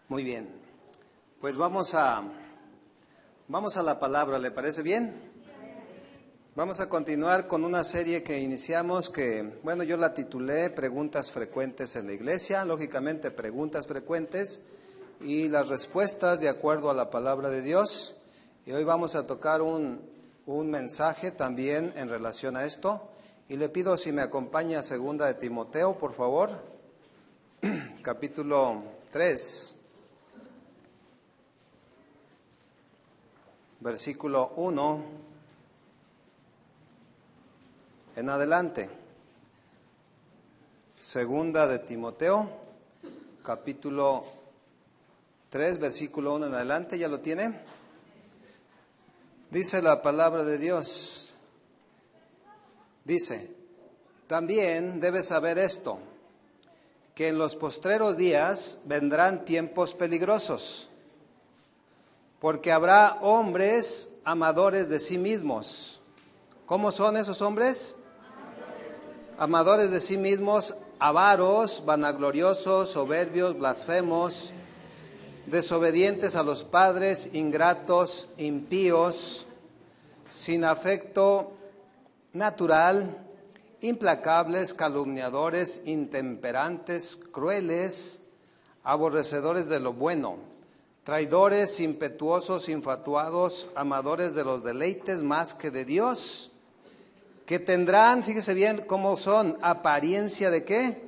Muy bien, pues vamos a la palabra, ¿le parece bien? Vamos a continuar con una serie que iniciamos que, bueno, yo la titulé Preguntas frecuentes en la iglesia, lógicamente preguntas frecuentes y las respuestas de acuerdo a la palabra de Dios. Y hoy vamos a tocar un mensaje también en relación a esto. Y le pido si me acompaña a 2 de Timoteo, por favor, capítulo 3. Versículo 1 en adelante. 2 de Timoteo, capítulo 3, versículo 1 en adelante. ¿Ya lo tiene? Dice la palabra de Dios. Dice, también debes saber esto, que en los postreros días vendrán tiempos peligrosos, porque habrá hombres amadores de sí mismos. ¿Cómo son esos hombres? Amadores de sí mismos, avaros, vanagloriosos, soberbios, blasfemos, desobedientes a los padres, ingratos, impíos, sin afecto natural, implacables, calumniadores, intemperantes, crueles, aborrecedores de lo bueno, traidores, impetuosos, infatuados, amadores de los deleites más que de Dios, que tendrán, fíjese bien cómo son, apariencia de ¿qué?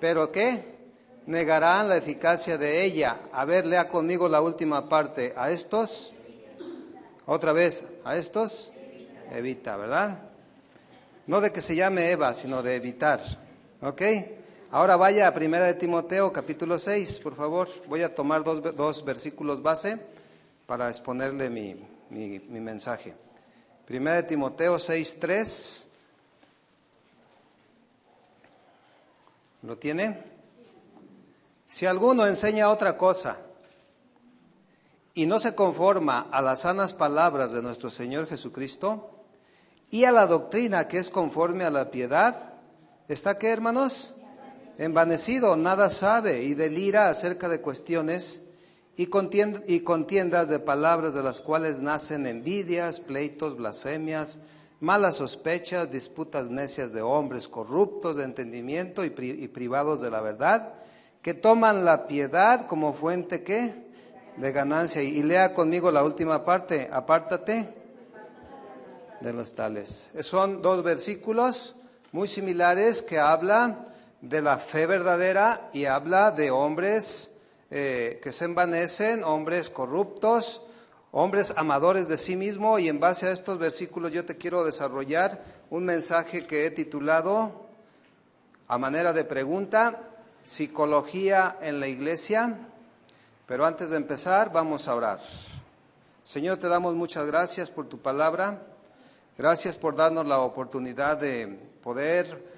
¿Pero qué? Negarán la eficacia de ella. A ver, lea conmigo la última parte. A estos, otra vez, a estos, evita, ¿verdad? No de que se llame Eva, sino de evitar, ¿ok? Ahora vaya a 1 de Timoteo, capítulo 6, por favor. Voy a tomar dos versículos base para exponerle mi mensaje. 1 de Timoteo 6:3. ¿Lo tiene? Si alguno enseña otra cosa y no se conforma a las sanas palabras de nuestro Señor Jesucristo y a la doctrina que es conforme a la piedad, ¿está qué, hermanos? Envanecido, nada sabe y delira acerca de cuestiones y contiendas de palabras de las cuales nacen envidias, pleitos, blasfemias, malas sospechas, disputas necias de hombres corruptos de entendimiento y privados de la verdad, que toman la piedad como fuente ¿qué? De ganancia. Y lea conmigo la última parte, apártate de los tales. Son dos versículos muy similares que habla de la fe verdadera y habla de hombres que se envanecen, hombres corruptos, hombres amadores de sí mismo. Y en base a estos versículos yo te quiero desarrollar un mensaje que he titulado a manera de pregunta, psicología en la iglesia. Pero antes de empezar vamos a orar. Señor, te damos muchas gracias por tu palabra. Gracias por darnos la oportunidad de poder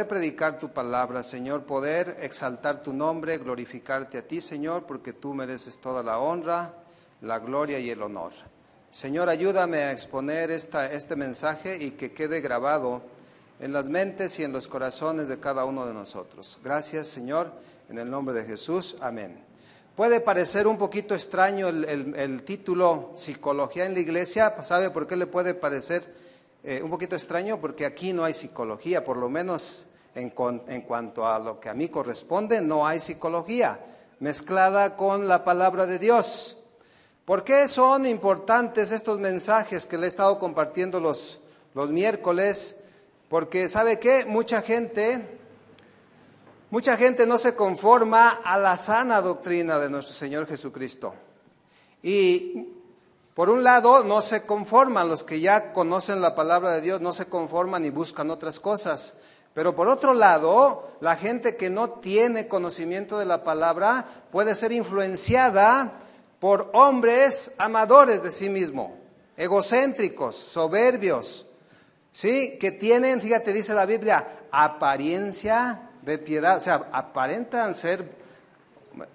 predicar tu palabra, Señor, poder exaltar tu nombre, glorificarte a ti, Señor, porque tú mereces toda la honra, la gloria y el honor. Señor, ayúdame a exponer este mensaje y que quede grabado en las mentes y en los corazones de cada uno de nosotros. Gracias, Señor, en el nombre de Jesús. Amén. Puede parecer un poquito extraño el título Psicología en la Iglesia. ¿Sabe por qué le puede parecer un poquito extraño? Porque aquí no hay psicología, por lo menos en cuanto a lo que a mí corresponde, no hay psicología mezclada con la palabra de Dios. ¿Por qué son importantes estos mensajes que le he estado compartiendo los miércoles? Porque ¿sabe qué? Mucha gente no se conforma a la sana doctrina de nuestro Señor Jesucristo. Y por un lado no se conforman, los que ya conocen la palabra de Dios no se conforman y buscan otras cosas. Pero por otro lado, la gente que no tiene conocimiento de la palabra puede ser influenciada por hombres amadores de sí mismo, egocéntricos, soberbios, ¿sí? Que tienen, fíjate, dice la Biblia, apariencia de piedad, o sea, aparentan ser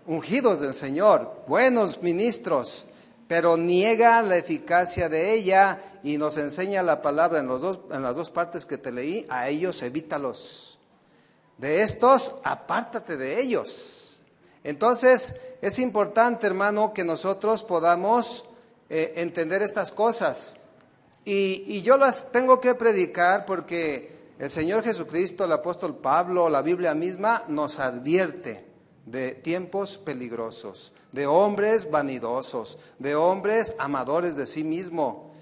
ungidos del Señor, buenos ministros, pero niegan la eficacia de ella. Y nos enseña la palabra en las dos partes que te leí: a ellos evítalos, de estos apártate de ellos. Entonces, es importante, hermano, que nosotros podamos entender estas cosas. Y yo las tengo que predicar porque el Señor Jesucristo, el apóstol Pablo, la Biblia misma nos advierte de tiempos peligrosos, de hombres vanidosos, de hombres amadores de sí mismo.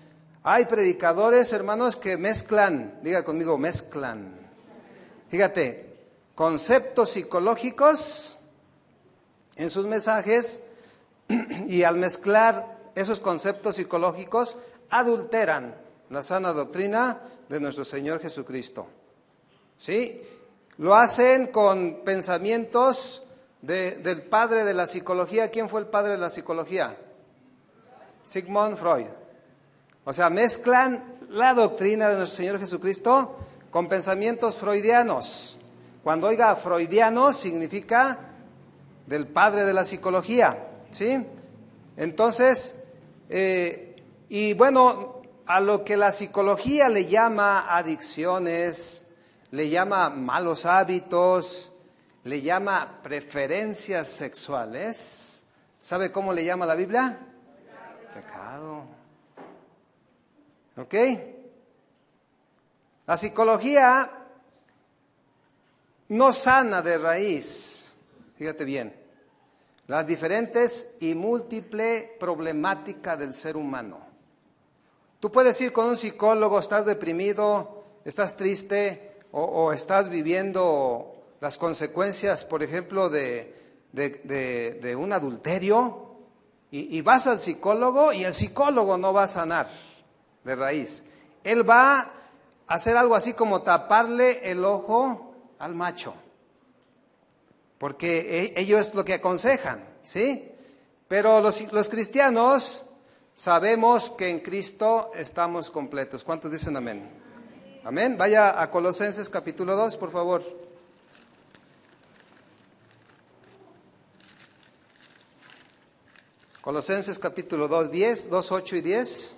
Hay predicadores, hermanos, que mezclan, diga conmigo, mezclan. Fíjate, conceptos psicológicos en sus mensajes, y al mezclar esos conceptos psicológicos adulteran la sana doctrina de nuestro Señor Jesucristo. ¿Sí? Lo hacen con pensamientos del padre de la psicología. ¿Quién fue el padre de la psicología? Sigmund Freud. O sea, mezclan la doctrina de nuestro Señor Jesucristo con pensamientos freudianos. Cuando oiga freudiano significa del padre de la psicología, ¿sí? Entonces, y bueno, a lo que la psicología le llama adicciones, le llama malos hábitos, le llama preferencias sexuales, ¿sabe cómo le llama la Biblia? Pecado. ¿Ok? La psicología no sana de raíz, fíjate bien, las diferentes y múltiple problemática del ser humano. Tú puedes ir con un psicólogo, estás deprimido, estás triste o estás viviendo las consecuencias, por ejemplo, de un adulterio y vas al psicólogo y el psicólogo no va a sanar de raíz. Él va a hacer algo así como taparle el ojo al macho, porque ellos es lo que aconsejan, ¿sí? Pero los cristianos sabemos que en Cristo estamos completos. ¿Cuántos dicen amén? Amén. Vaya a Colosenses capítulo 2, por favor. Colosenses capítulo 2, 10, 2, 8 y 10.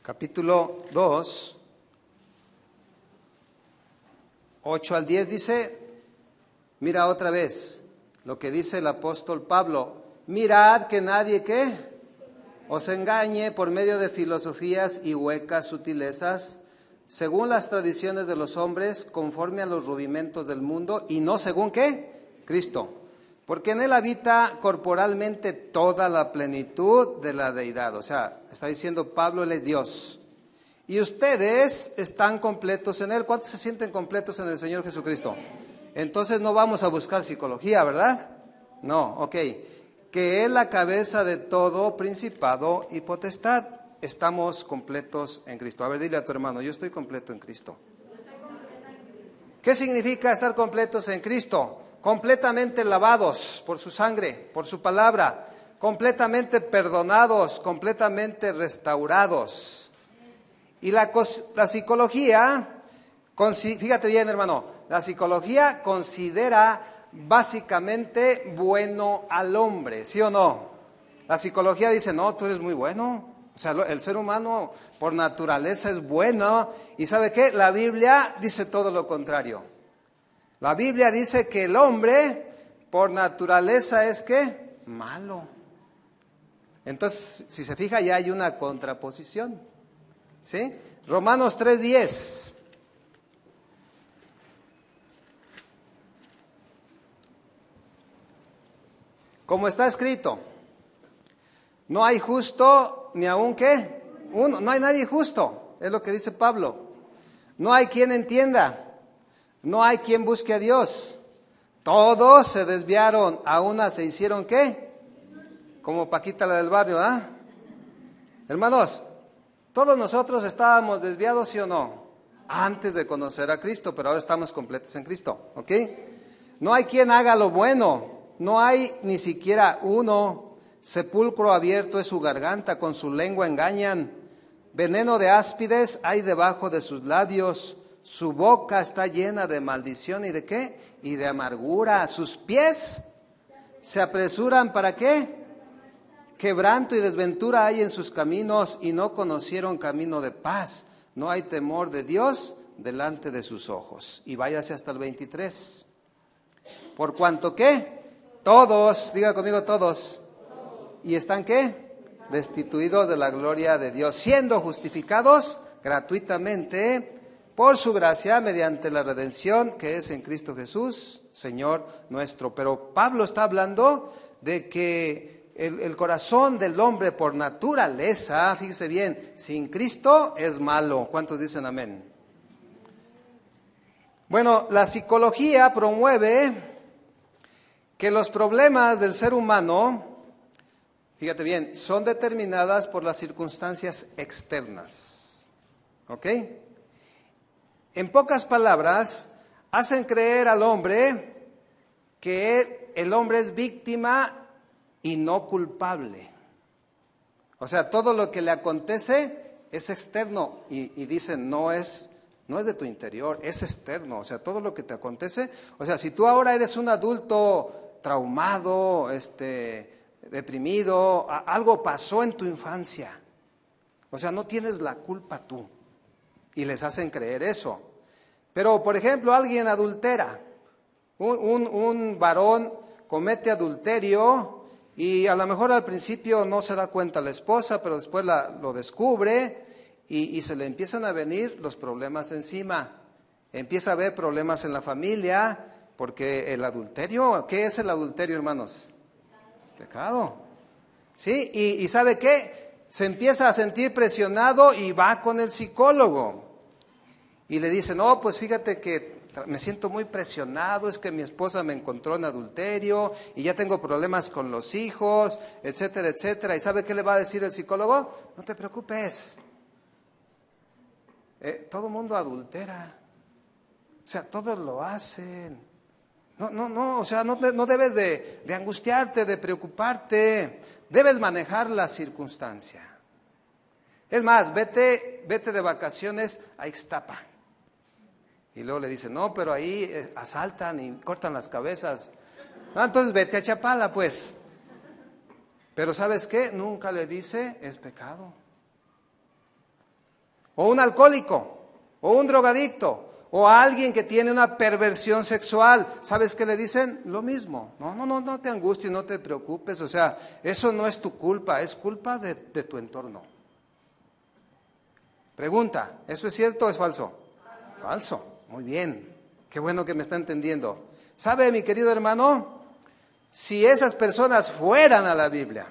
Capítulo 2, 8 al 10 dice, mira otra vez lo que dice el apóstol Pablo, mirad que nadie ¿qué? Os engañe por medio de filosofías y huecas sutilezas, según las tradiciones de los hombres, conforme a los rudimentos del mundo, y no según ¿qué? Cristo, porque en él habita corporalmente toda la plenitud de la deidad. O sea, está diciendo Pablo, él es Dios. Y ustedes están completos en él. ¿Cuántos se sienten completos en el Señor Jesucristo? Entonces no vamos a buscar psicología, ¿verdad? No, ok. Que es la cabeza de todo principado y potestad. Estamos completos en Cristo. A ver, dile a tu hermano, yo estoy completo en Cristo. ¿Qué significa estar completos en Cristo? Completamente lavados por su sangre, por su palabra, completamente perdonados, completamente restaurados. Y la psicología, fíjate bien, hermano, la psicología considera básicamente bueno al hombre, ¿sí o no? La psicología dice, no, tú eres muy bueno. O sea, el ser humano por naturaleza es bueno. ¿Y sabe qué? La Biblia dice todo lo contrario. La Biblia dice que el hombre por naturaleza es ¿qué? Malo. Entonces, si se fija, ya hay una contraposición. ¿Sí? Romanos 3:10. Como está escrito, no hay justo ni aun ¿qué? Uno, no hay nadie justo, es lo que dice Pablo. No hay quien entienda, no hay quien busque a Dios. Todos se desviaron, a una se hicieron ¿qué? Como Paquita la del barrio, ¿ah? Hermanos, todos nosotros estábamos desviados, ¿sí o no? Antes de conocer a Cristo, pero ahora estamos completos en Cristo, ¿ok? No hay quien haga lo bueno, no hay ni siquiera uno. Sepulcro abierto es su garganta, con su lengua engañan. Veneno de áspides hay debajo de sus labios. Su boca está llena de maldición y ¿de qué? Y de amargura. Sus pies se apresuran ¿para qué? Quebranto y desventura hay en sus caminos y no conocieron camino de paz. No hay temor de Dios delante de sus ojos. Y váyase hasta el 23. Por cuanto ¿qué? Todos, diga conmigo todos. ¿Y están qué? Destituidos de la gloria de Dios, siendo justificados gratuitamente por su gracia mediante la redención que es en Cristo Jesús, Señor nuestro. Pero Pablo está hablando de que el corazón del hombre por naturaleza, fíjese bien, sin Cristo es malo. ¿Cuántos dicen amén? Bueno, la psicología promueve que los problemas del ser humano, fíjate bien, son determinadas por las circunstancias externas. ¿Ok? En pocas palabras, hacen creer al hombre que el hombre es víctima y no culpable. O sea, todo lo que le acontece es externo y dicen no es de tu interior, es externo. O sea, todo lo que te acontece, o sea, si tú ahora eres un adulto traumado, deprimido, algo pasó en tu infancia. O sea, no tienes la culpa tú. Y les hacen creer eso. Pero, por ejemplo, alguien adultera, un varón comete adulterio y a lo mejor al principio no se da cuenta la esposa, pero después lo descubre y se le empiezan a venir los problemas encima. Empieza a haber problemas en la familia, porque el adulterio, ¿qué es el adulterio, hermanos? Pecado. ¿Sí? Y ¿sabe qué? Se empieza a sentir presionado y va con el psicólogo. Y le dice, no, pues fíjate que me siento muy presionado, es que mi esposa me encontró en adulterio y ya tengo problemas con los hijos, etcétera, etcétera. ¿Y sabe qué le va a decir el psicólogo? No te preocupes. Todo mundo adultera. O sea, todos lo hacen. No, o sea, no debes de angustiarte, de preocuparte. Debes manejar la circunstancia. Es más, vete de vacaciones a Ixtapa. Y luego le dicen, no, pero ahí asaltan y cortan las cabezas. Entonces vete a Chapala, pues. Pero ¿sabes qué? Nunca le dice, es pecado. O un alcohólico, o un drogadicto, o alguien que tiene una perversión sexual. ¿Sabes qué le dicen? Lo mismo. No te angusties, no te preocupes. O sea, eso no es tu culpa, es culpa de tu entorno. Pregunta, ¿eso es cierto o es falso? Falso. Muy bien, qué bueno que me está entendiendo. ¿Sabe, mi querido hermano? Si esas personas fueran a la Biblia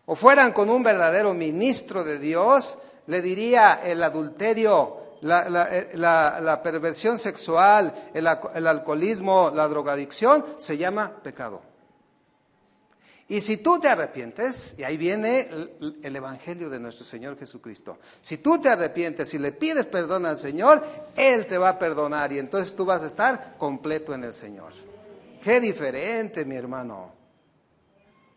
o fueran con un verdadero ministro de Dios, le diría el adulterio, la perversión sexual, el alcoholismo, la drogadicción, se llama pecado. Y si tú te arrepientes, y ahí viene el evangelio de nuestro Señor Jesucristo, si tú te arrepientes y le pides perdón al Señor, Él te va a perdonar y entonces tú vas a estar completo en el Señor. Qué diferente, mi hermano.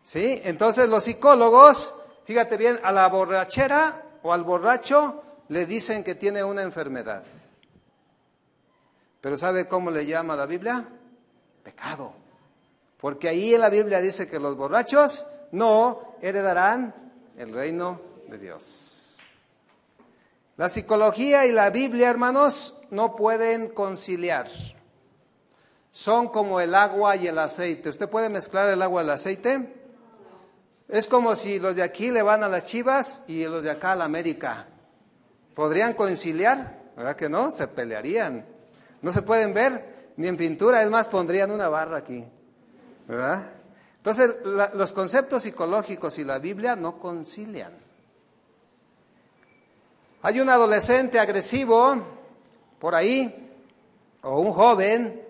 ¿Sí? Entonces los psicólogos, fíjate bien, a la borrachera o al borracho le dicen que tiene una enfermedad. Pero ¿sabe cómo le llama la Biblia? Pecado. Porque ahí en la Biblia dice que los borrachos no heredarán el reino de Dios. La psicología y la Biblia, hermanos, no pueden conciliar. Son como el agua y el aceite. ¿Usted puede mezclar el agua y el aceite? Es como si los de aquí le van a las Chivas y los de acá a la América. ¿Podrían conciliar? ¿Verdad que no? Se pelearían. No se pueden ver ni en pintura, es más, pondrían una barra aquí. ¿Verdad? Entonces, los conceptos psicológicos y la Biblia no concilian. Hay un adolescente agresivo por ahí, o un joven,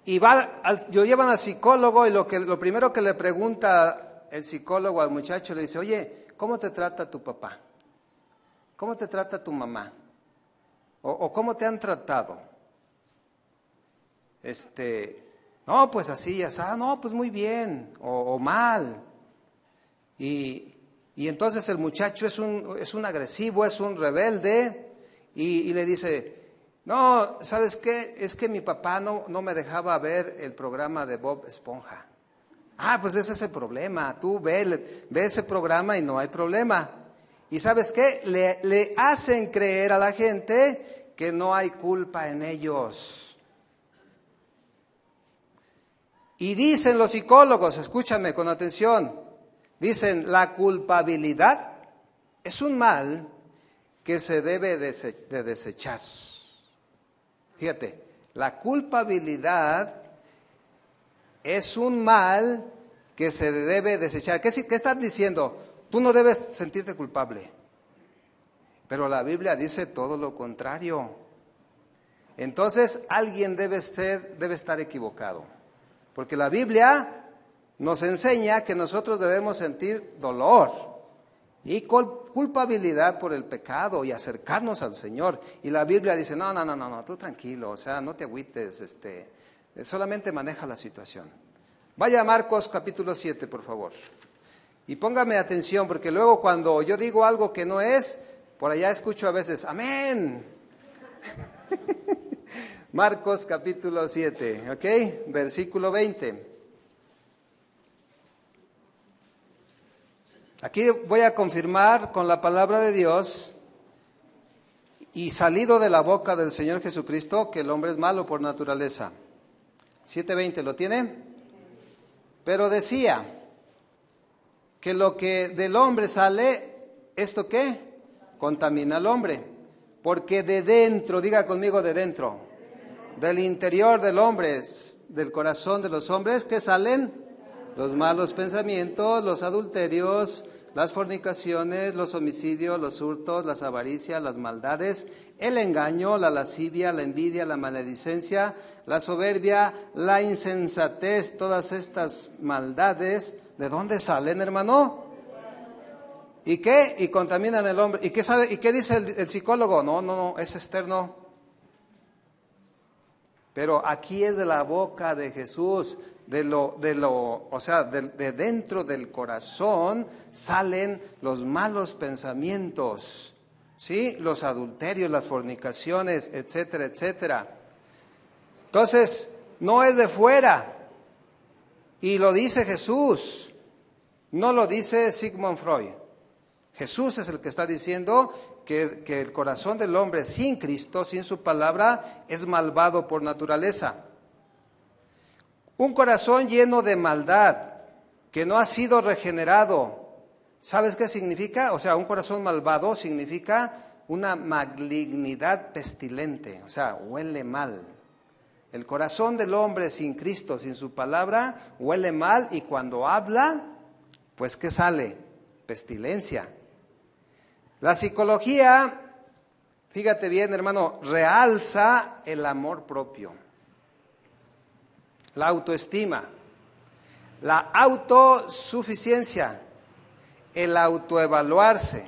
y lo llevan al psicólogo y lo primero que le pregunta el psicólogo al muchacho, le dice, oye, ¿cómo te trata tu papá? ¿Cómo te trata tu mamá? ¿O cómo te han tratado? No, pues así, no, pues muy bien, o mal. Y entonces el muchacho es un agresivo, es un rebelde, y le dice, no, ¿sabes qué? Es que mi papá no me dejaba ver el programa de Bob Esponja. Pues ese es el problema, tú ve ese programa y no hay problema. ¿Y sabes qué? Le hacen creer a la gente que no hay culpa en ellos. Y dicen los psicólogos, escúchame con atención, dicen, la culpabilidad es un mal que se debe de desechar. Fíjate, la culpabilidad es un mal que se debe desechar. ¿Qué están diciendo? Tú no debes sentirte culpable. Pero la Biblia dice todo lo contrario. Entonces alguien debe estar equivocado. Porque la Biblia nos enseña que nosotros debemos sentir dolor y culpabilidad por el pecado y acercarnos al Señor. Y la Biblia dice, no, tú tranquilo, o sea, no te agüites, solamente maneja la situación. Vaya a Marcos capítulo 7, por favor. Y póngame atención, porque luego cuando yo digo algo que no es, por allá escucho a veces, amén. Marcos capítulo 7, ¿ok? Versículo 20. Aquí voy a confirmar con la palabra de Dios y salido de la boca del Señor Jesucristo que el hombre es malo por naturaleza. 7:20, ¿lo tiene? Pero decía que lo que del hombre sale, ¿esto qué? Contamina al hombre. Porque de dentro, diga conmigo de dentro, del interior del hombre, del corazón de los hombres, ¿qué salen? Los malos pensamientos, los adulterios, las fornicaciones, los homicidios, los hurtos, las avaricias, las maldades, el engaño, la lascivia, la envidia, la maledicencia, la soberbia, la insensatez. Todas estas maldades, ¿de dónde salen, hermano? ¿Y qué? Y contaminan el hombre. ¿Y qué sabe? ¿Y qué dice el psicólogo? No, es externo. Pero aquí es de la boca de Jesús, de dentro del corazón salen los malos pensamientos, ¿sí? Los adulterios, las fornicaciones, etcétera, etcétera. Entonces, no es de fuera. Y lo dice Jesús, no lo dice Sigmund Freud. Jesús es el que está diciendo que el corazón del hombre sin Cristo, sin su palabra, es malvado por naturaleza. Un corazón lleno de maldad, que no ha sido regenerado. ¿Sabes qué significa? O sea, un corazón malvado significa una malignidad pestilente, o sea, huele mal. El corazón del hombre sin Cristo, sin su palabra, huele mal y cuando habla, pues ¿qué sale? Pestilencia. La psicología, fíjate bien, hermano, realza el amor propio, la autoestima, la autosuficiencia, el autoevaluarse.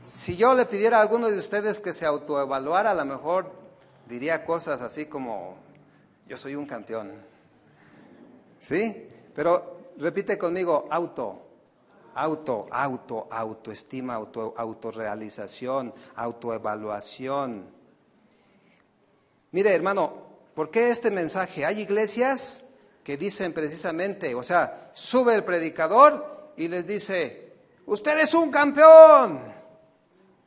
Si yo le pidiera a alguno de ustedes que se autoevaluara, a lo mejor diría cosas así como, yo soy un campeón. ¿Sí? Pero repite conmigo, autoestima, autorrealización, autoevaluación. Mire, hermano, ¿por qué este mensaje? Hay iglesias que dicen precisamente, o sea, sube el predicador y les dice, usted es un campeón.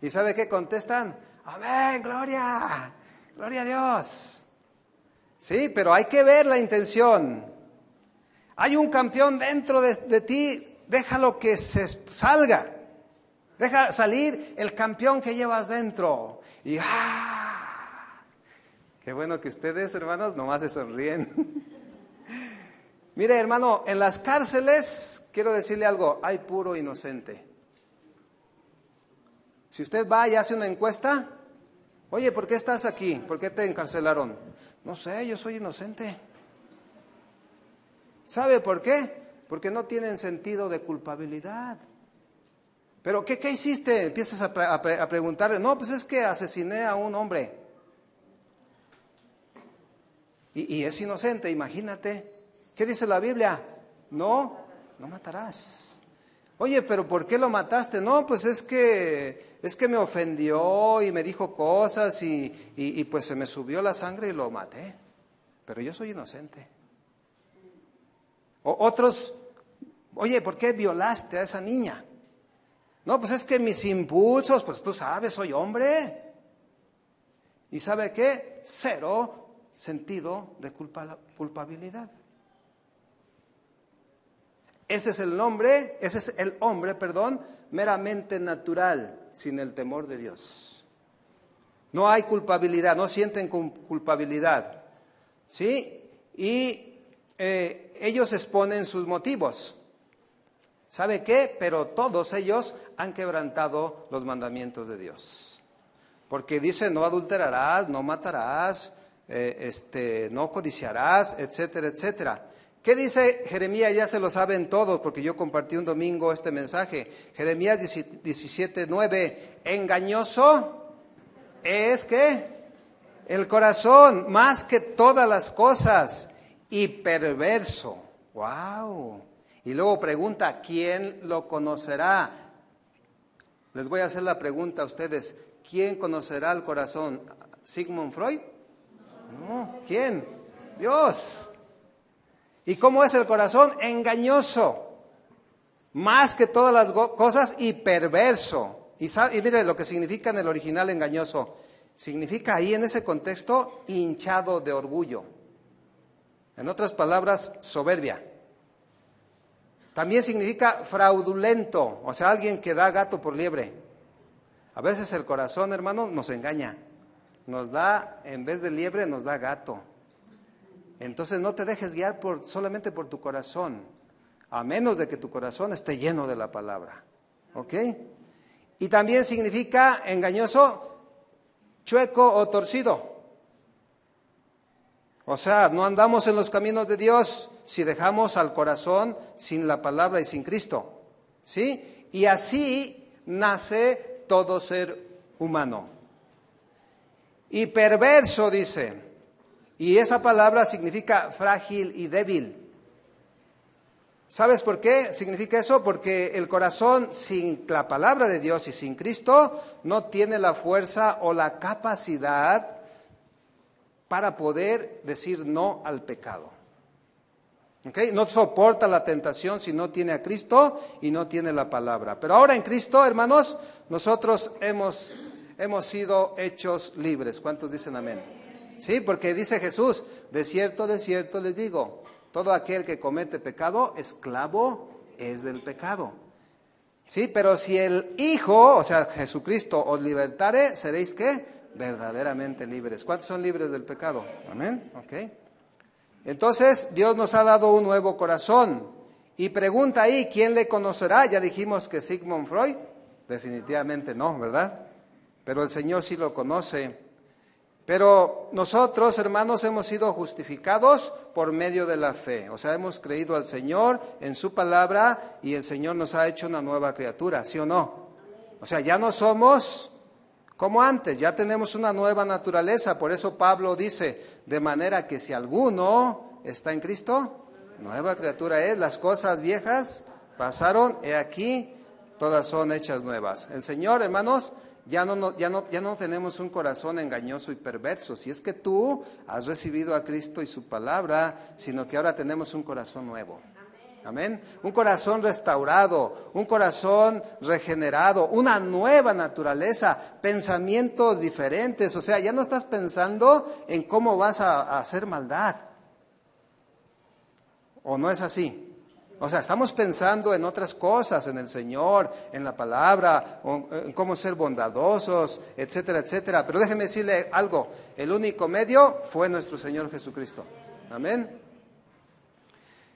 ¿Y sabe qué contestan? Amén, gloria a Dios. Sí, pero hay que ver la intención. Hay un campeón dentro de ti. Déjalo que se salga. Deja salir el campeón que llevas dentro. Y qué bueno que ustedes, hermanos, nomás se sonríen. Mire, hermano, en las cárceles, quiero decirle algo, hay puro inocente. Si usted va y hace una encuesta, oye, ¿por qué estás aquí? ¿Por qué te encarcelaron? No sé, yo soy inocente. ¿Sabe por qué? Porque no tienen sentido de culpabilidad. ¿Pero qué hiciste? Empiezas a preguntarle. No, pues es que asesiné a un hombre. Y es inocente, imagínate. ¿Qué dice la Biblia? No matarás. Oye, ¿pero por qué lo mataste? No, pues es que me ofendió y me dijo cosas y pues se me subió la sangre y lo maté. Pero yo soy inocente. Otros, oye, ¿por qué violaste a esa niña? No, pues es que mis impulsos, pues tú sabes, soy hombre. ¿Y sabe qué? Cero sentido de culpabilidad. Ese es el hombre, meramente natural, sin el temor de Dios. No hay culpabilidad, no sienten culpabilidad, ¿sí? Y ellos exponen sus motivos. ¿Sabe qué? Pero todos ellos han quebrantado los mandamientos de Dios. Porque dice, no adulterarás, no matarás, no codiciarás, etcétera, etcétera. ¿Qué dice Jeremías? Ya se lo saben todos, porque yo compartí un domingo este mensaje. Jeremías 17:9, engañoso es ¿qué? El corazón, más que todas las cosas, y perverso. ¡Wow! Y luego pregunta, ¿quién lo conocerá? Les voy a hacer la pregunta a ustedes, ¿quién conocerá el corazón? ¿Sigmund Freud? No, ¿quién? Dios. ¿Y cómo es el corazón? Engañoso, más que todas las cosas, y perverso. Y mire lo que significa en el original engañoso. Significa ahí en ese contexto hinchado de orgullo. En otras palabras, soberbia. También significa fraudulento, o sea, alguien que da gato por liebre. A veces el corazón, hermano, nos engaña. Nos da, en vez de liebre, nos da gato. Entonces no te dejes guiar solamente por tu corazón, a menos de que tu corazón esté lleno de la palabra. ¿Ok? Y también significa engañoso, chueco o torcido. O sea, no andamos en los caminos de Dios si dejamos al corazón sin la palabra y sin Cristo. ¿Sí? Y así nace todo ser humano. Y perverso, dice. Y esa palabra significa frágil y débil. ¿Sabes por qué significa eso? Porque el corazón sin la palabra de Dios y sin Cristo no tiene la fuerza o la capacidad para poder decir no al pecado. ¿Okay? No soporta la tentación si no tiene a Cristo y no tiene la palabra. Pero ahora en Cristo, hermanos, nosotros hemos sido hechos libres. ¿Cuántos dicen amén? Sí, porque dice Jesús, de cierto les digo, todo aquel que comete pecado, esclavo es del pecado. Sí, pero si el Hijo, o sea, Jesucristo, os libertare, seréis ¿qué? Verdaderamente libres. ¿Cuántos son libres del pecado? Amén. Ok. Entonces, Dios nos ha dado un nuevo corazón. Y pregunta ahí, ¿quién le conocerá? Ya dijimos que Sigmund Freud, definitivamente no, ¿verdad? Pero el Señor sí lo conoce. Pero nosotros, hermanos, hemos sido justificados por medio de la fe. O sea, hemos creído al Señor en su palabra y el Señor nos ha hecho una nueva criatura, ¿sí o no? O sea, ya no somos como antes, ya tenemos una nueva naturaleza. Por eso Pablo dice, de manera que si alguno está en Cristo, nueva criatura es. Las cosas viejas pasaron, he aquí, todas son hechas nuevas. El Señor, hermanos, ya no tenemos un corazón engañoso y perverso. Si es que tú has recibido a Cristo y su palabra, sino que ahora tenemos un corazón nuevo. Amén. Un corazón restaurado, un corazón regenerado, una nueva naturaleza, pensamientos diferentes. O sea, ya no estás pensando en cómo vas a hacer maldad. ¿O no es así? O sea, estamos pensando en otras cosas, en el Señor, en la palabra, en cómo ser bondadosos, etcétera, etcétera. Pero déjeme decirle algo, el único medio fue nuestro Señor Jesucristo. Amén.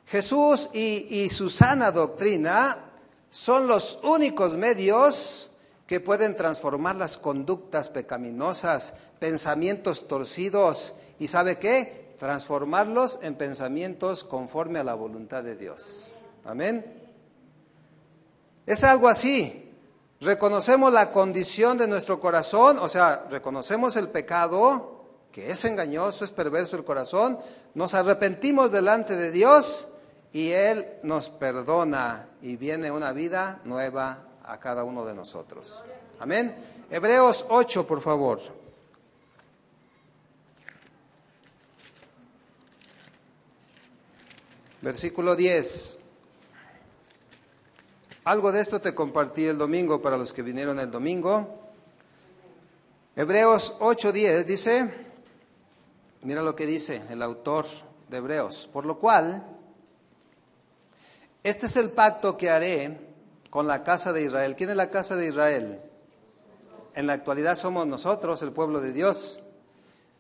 Jesús y su sana doctrina son los únicos medios que pueden transformar las conductas pecaminosas, pensamientos torcidos y ¿sabe qué? Transformarlos en pensamientos conforme a la voluntad de Dios. Amén. Es algo así. Reconocemos la condición de nuestro corazón, o sea, reconocemos el pecado, que es engañoso, es perverso el corazón, nos arrepentimos delante de Dios y Él nos perdona y viene una vida nueva a cada uno de nosotros. Amén. Hebreos 8, por favor. Versículo 10. Algo de esto te compartí el domingo para los que vinieron el domingo. Hebreos 8:10 dice, mira lo que dice el autor de Hebreos, por lo cual Este es el pacto que haré con la casa de Israel. ¿Quién es la casa de Israel? En la actualidad somos nosotros, el pueblo de Dios.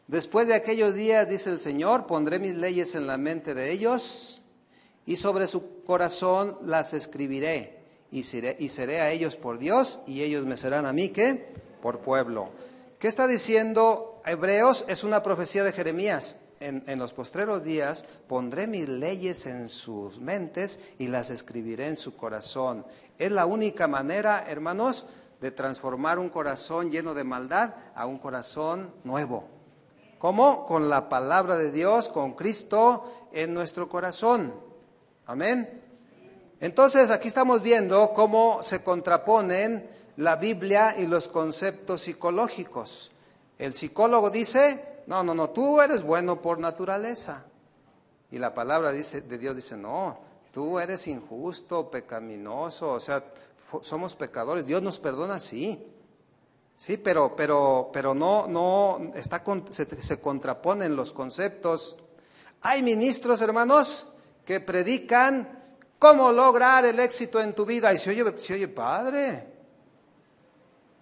Después de aquellos días, dice el Señor, pondré mis leyes en la mente de ellos y sobre su corazón las escribiré y seré a ellos por Dios y ellos me serán a mí, ¿qué? Por pueblo. ¿Qué está diciendo Hebreos? Es una profecía de Jeremías. En los postreros días pondré mis leyes en sus mentes y las escribiré en su corazón. Es la única manera, hermanos, de transformar un corazón lleno de maldad a un corazón nuevo. ¿Cómo? Con la palabra de Dios, con Cristo en nuestro corazón. Amén. Entonces aquí estamos viendo cómo se contraponen la Biblia y los conceptos psicológicos. El psicólogo dice, no, tú eres bueno por naturaleza. Y la palabra de Dios dice, no, tú eres injusto, pecaminoso, o sea, somos pecadores. Dios nos perdona, sí. Sí, pero no se contraponen los conceptos. Hay ministros, hermanos, que predican cómo lograr el éxito en tu vida. Y se oye padre.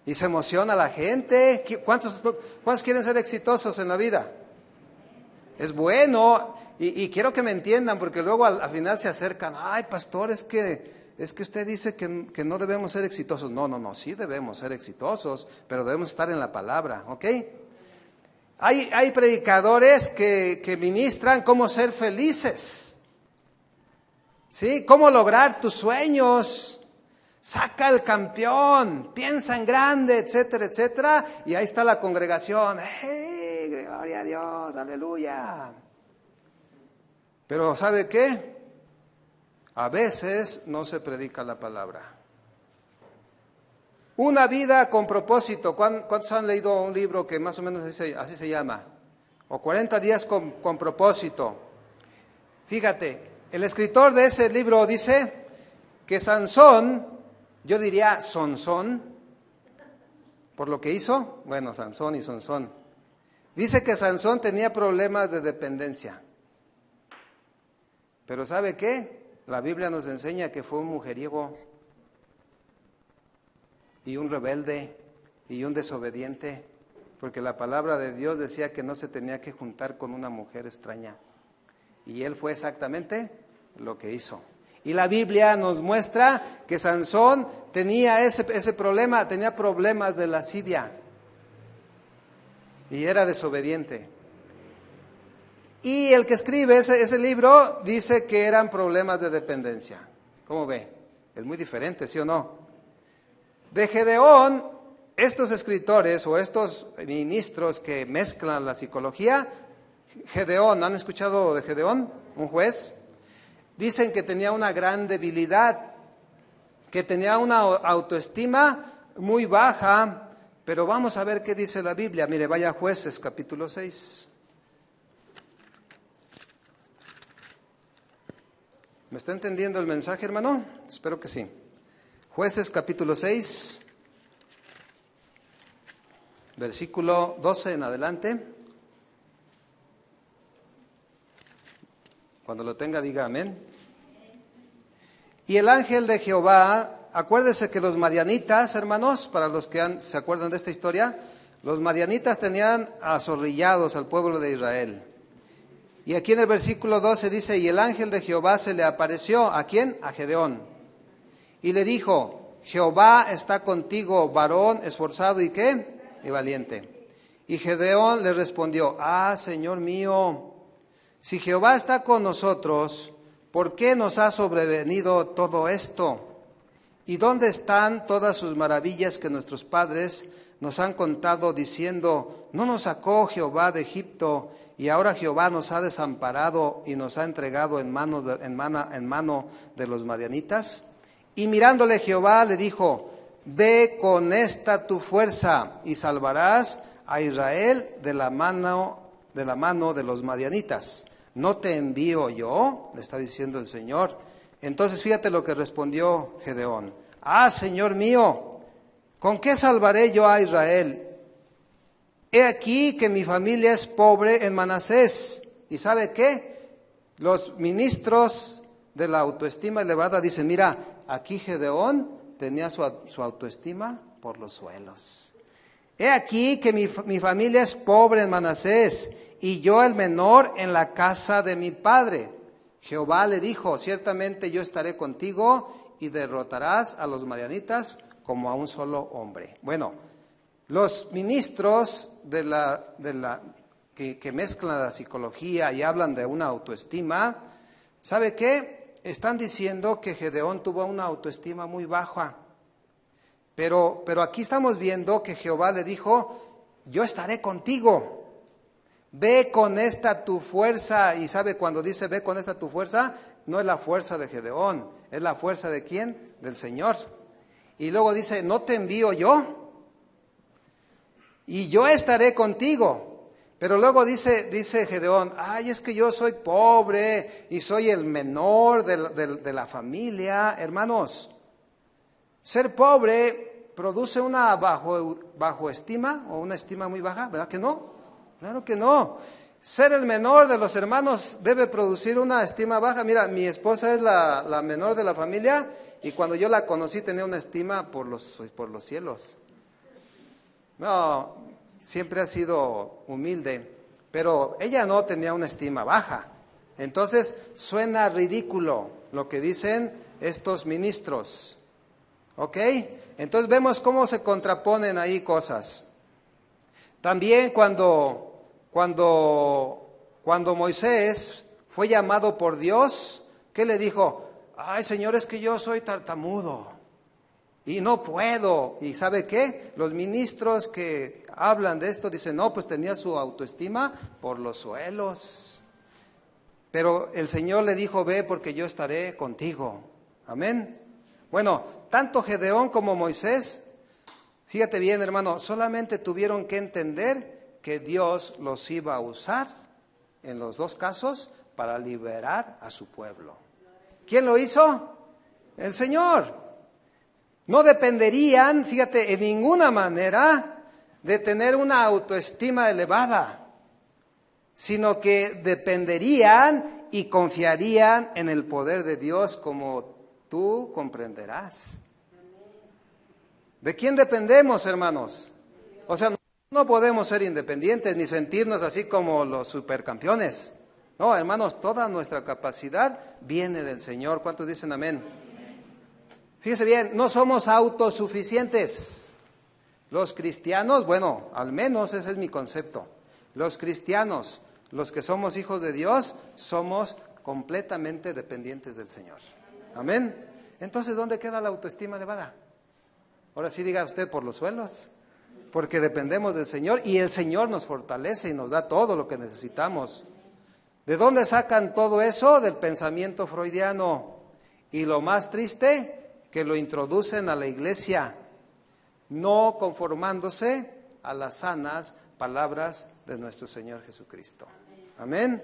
Y se emociona la gente. ¿Cuántos quieren ser exitosos en la vida? Es bueno. Y quiero que me entiendan, porque luego al final se acercan. Ay, pastor, es que usted dice que no debemos ser exitosos. No, sí debemos ser exitosos, pero debemos estar en la palabra, ¿ok? Hay predicadores que ministran cómo ser felices, ¿sí? Cómo lograr tus sueños. Saca el campeón, piensa en grande, etcétera, etcétera. Y ahí está la congregación. ¡Hey, gloria a Dios, aleluya! Pero ¿sabe qué? A veces no se predica la palabra. Una vida con propósito. ¿Cuántos han leído un libro que más o menos así se llama? O 40 días con propósito. Fíjate, el escritor de ese libro dice que Sansón, yo diría Sonsón, por lo que hizo, bueno, Sansón y Sonsón. Dice que Sansón tenía problemas de dependencia. Pero ¿sabe qué? La Biblia nos enseña que fue un mujeriego y un rebelde y un desobediente, porque la palabra de Dios decía que no se tenía que juntar con una mujer extraña. Y él fue exactamente lo que hizo. Y la Biblia nos muestra que Sansón tenía ese problema, tenía problemas de lascivia y era desobediente. Y el que escribe ese libro dice que eran problemas de dependencia. ¿Cómo ve? Es muy diferente, ¿sí o no? De Gedeón, estos escritores o estos ministros que mezclan la psicología, Gedeón, ¿han escuchado de Gedeón? Un juez. Dicen que tenía una gran debilidad, que tenía una autoestima muy baja, pero vamos a ver qué dice la Biblia. Mire, vaya a Jueces capítulo 6. ¿Me está entendiendo el mensaje, hermano? Espero que sí. Jueces capítulo 6, versículo 12 en adelante. Cuando lo tenga, diga amén. Y el ángel de Jehová, acuérdese que los madianitas, hermanos, para los que se acuerdan de esta historia, los madianitas tenían azorrillados al pueblo de Israel. Y aquí en el versículo 12 dice, y el ángel de Jehová se le apareció, ¿a quién? A Gedeón. Y le dijo, Jehová está contigo, varón esforzado y ¿qué? Y valiente. Y Gedeón le respondió, Señor mío, si Jehová está con nosotros, ¿por qué nos ha sobrevenido todo esto? ¿Y dónde están todas sus maravillas que nuestros padres nos han contado diciendo, no nos sacó Jehová de Egipto, y ahora Jehová nos ha desamparado y nos ha entregado en mano de los madianitas? Y mirándole Jehová le dijo, ve con esta tu fuerza y salvarás a Israel de la mano de los madianitas. ¿No te envío yo?, le está diciendo el Señor. Entonces fíjate lo que respondió Gedeón. Señor mío, ¿con qué salvaré yo a Israel? He aquí que mi familia es pobre en Manasés. ¿Y sabe qué? Los ministros de la autoestima elevada, dicen, mira, aquí Gedeón tenía su autoestima por los suelos. He aquí que mi familia es pobre en Manasés, y yo el menor en la casa de mi padre. Jehová le dijo, ciertamente yo estaré contigo y derrotarás a los madianitas como a un solo hombre. Bueno, los ministros que mezclan la psicología y hablan de una autoestima, ¿sabe qué? Están diciendo que Gedeón tuvo una autoestima muy baja. Pero aquí estamos viendo que Jehová le dijo, yo estaré contigo. Ve con esta tu fuerza. Y sabe, cuando dice ve con esta tu fuerza, no es la fuerza de Gedeón, es la fuerza de ¿quién? Del Señor. Y luego dice, ¿no te envío yo? Y yo estaré contigo. Pero luego dice Gedeón, ay, es que yo soy pobre y soy el menor de la familia. Hermanos, ser pobre produce una bajo estima o una estima muy baja, ¿verdad que no? Claro que no. Ser el menor de los hermanos debe producir una estima baja. Mira, mi esposa es la menor de la familia y cuando yo la conocí tenía una estima por los cielos. No, siempre ha sido humilde, pero ella no tenía una estima baja. Entonces suena ridículo lo que dicen estos ministros. ¿Ok? Entonces vemos cómo se contraponen ahí cosas. También cuando Moisés fue llamado por Dios, ¿qué le dijo? Ay, Señor, es que yo soy tartamudo y no puedo. ¿Y sabe qué? Los ministros que hablan de esto dicen, no, pues tenía su autoestima por los suelos. Pero el Señor le dijo, ve porque yo estaré contigo. Amén. Bueno, tanto Gedeón como Moisés, fíjate bien, hermano, solamente tuvieron que entender que Dios los iba a usar en los dos casos para liberar a su pueblo. ¿Quién lo hizo? El Señor. No dependerían, fíjate, en ninguna manera de tener una autoestima elevada, sino que dependerían y confiarían en el poder de Dios, como tú comprenderás. ¿De quién dependemos, hermanos? O sea, no podemos ser independientes ni sentirnos así como los supercampeones. No, hermanos, toda nuestra capacidad viene del Señor. ¿Cuántos dicen amén? Fíjese bien, no somos autosuficientes. Los cristianos, bueno, al menos ese es mi concepto. Los cristianos, los que somos hijos de Dios, somos completamente dependientes del Señor. Amén. Entonces, ¿dónde queda la autoestima elevada? Ahora sí diga usted, por los suelos. Porque dependemos del Señor y el Señor nos fortalece y nos da todo lo que necesitamos. ¿De dónde sacan todo eso? Del pensamiento freudiano. Y lo más triste, que lo introducen a la iglesia, no conformándose a las sanas palabras de nuestro Señor Jesucristo. Amén.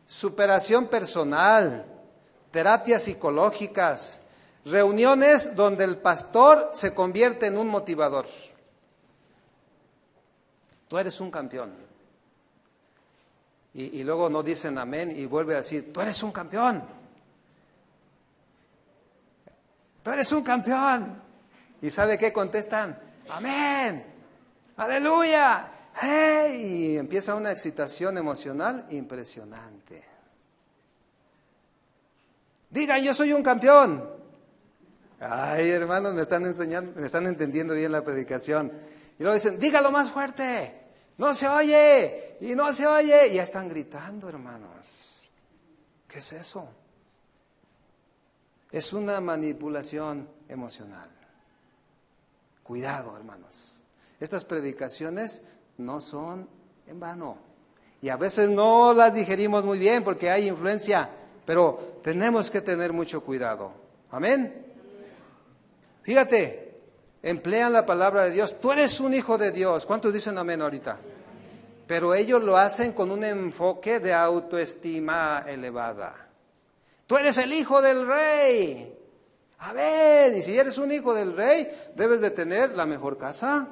Superación personal, terapias psicológicas, reuniones donde el pastor se convierte en un motivador. Tú eres un campeón. Y luego no dicen amén y vuelve a decir, tú eres un campeón. Tú eres un campeón. ¿Y sabe qué contestan? Amén. Aleluya. ¡Hey! Y empieza una excitación emocional impresionante. Digan, yo soy un campeón. Ay, hermanos, me están enseñando, me están entendiendo bien la predicación. Y luego dicen, dígalo más fuerte. No se oye, y no se oye. Y ya están gritando, hermanos. ¿Qué es eso? Es una manipulación emocional. Cuidado, hermanos. Estas predicaciones no son en vano. Y a veces no las digerimos muy bien porque hay influencia, pero tenemos que tener mucho cuidado. Amén. Fíjate. Emplean la palabra de Dios. Tú eres un hijo de Dios. ¿Cuántos dicen amén ahorita? Pero ellos lo hacen con un enfoque de autoestima elevada. Tú eres el hijo del rey. A ver, y si eres un hijo del rey, debes de tener la mejor casa,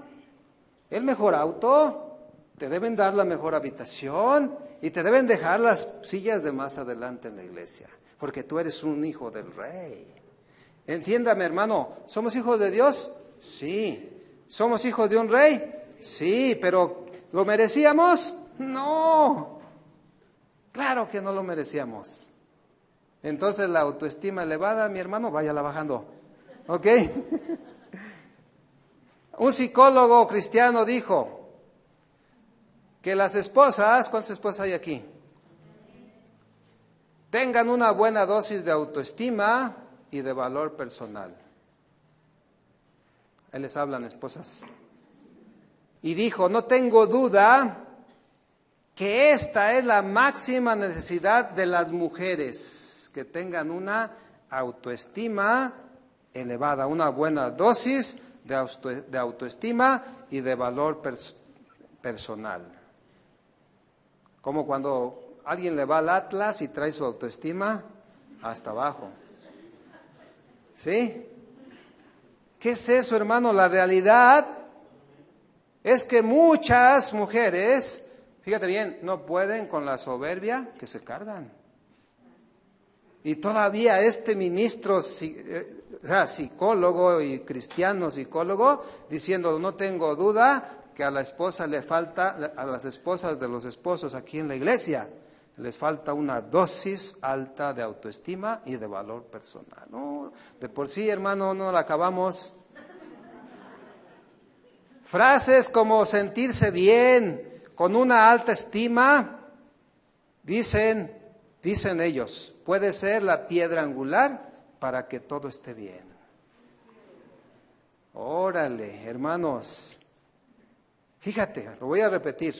el mejor auto, te deben dar la mejor habitación y te deben dejar las sillas de más adelante en la iglesia, porque tú eres un hijo del rey. Entiéndame, hermano, ¿somos hijos de Dios? Sí. ¿Somos hijos de un rey? Sí, pero ¿lo merecíamos? No. Claro que no lo merecíamos. Entonces la autoestima elevada, mi hermano, váyala bajando. ¿Ok? Un psicólogo cristiano dijo que las esposas, ¿cuántas esposas hay aquí? Tengan una buena dosis de autoestima y de valor personal. Ahí les hablan, esposas. Y dijo, no tengo duda que esta es la máxima necesidad de las mujeres, que tengan una autoestima elevada, una buena dosis de autoestima y de valor personal. Como cuando alguien le va al Atlas y trae su autoestima hasta abajo. ¿Sí? ¿Qué es eso, hermano? La realidad es que muchas mujeres, fíjate bien, no pueden con la soberbia que se cargan. Y todavía este ministro, psicólogo y cristiano psicólogo, diciendo, no tengo duda que a la esposa le falta, a las esposas de los esposos aquí en la iglesia, les falta una dosis alta de autoestima y de valor personal. No, de por sí, hermano, no la acabamos. Frases como sentirse bien, con una alta estima, dicen ellos, puede ser la piedra angular para que todo esté bien. Órale, hermanos. Fíjate, lo voy a repetir.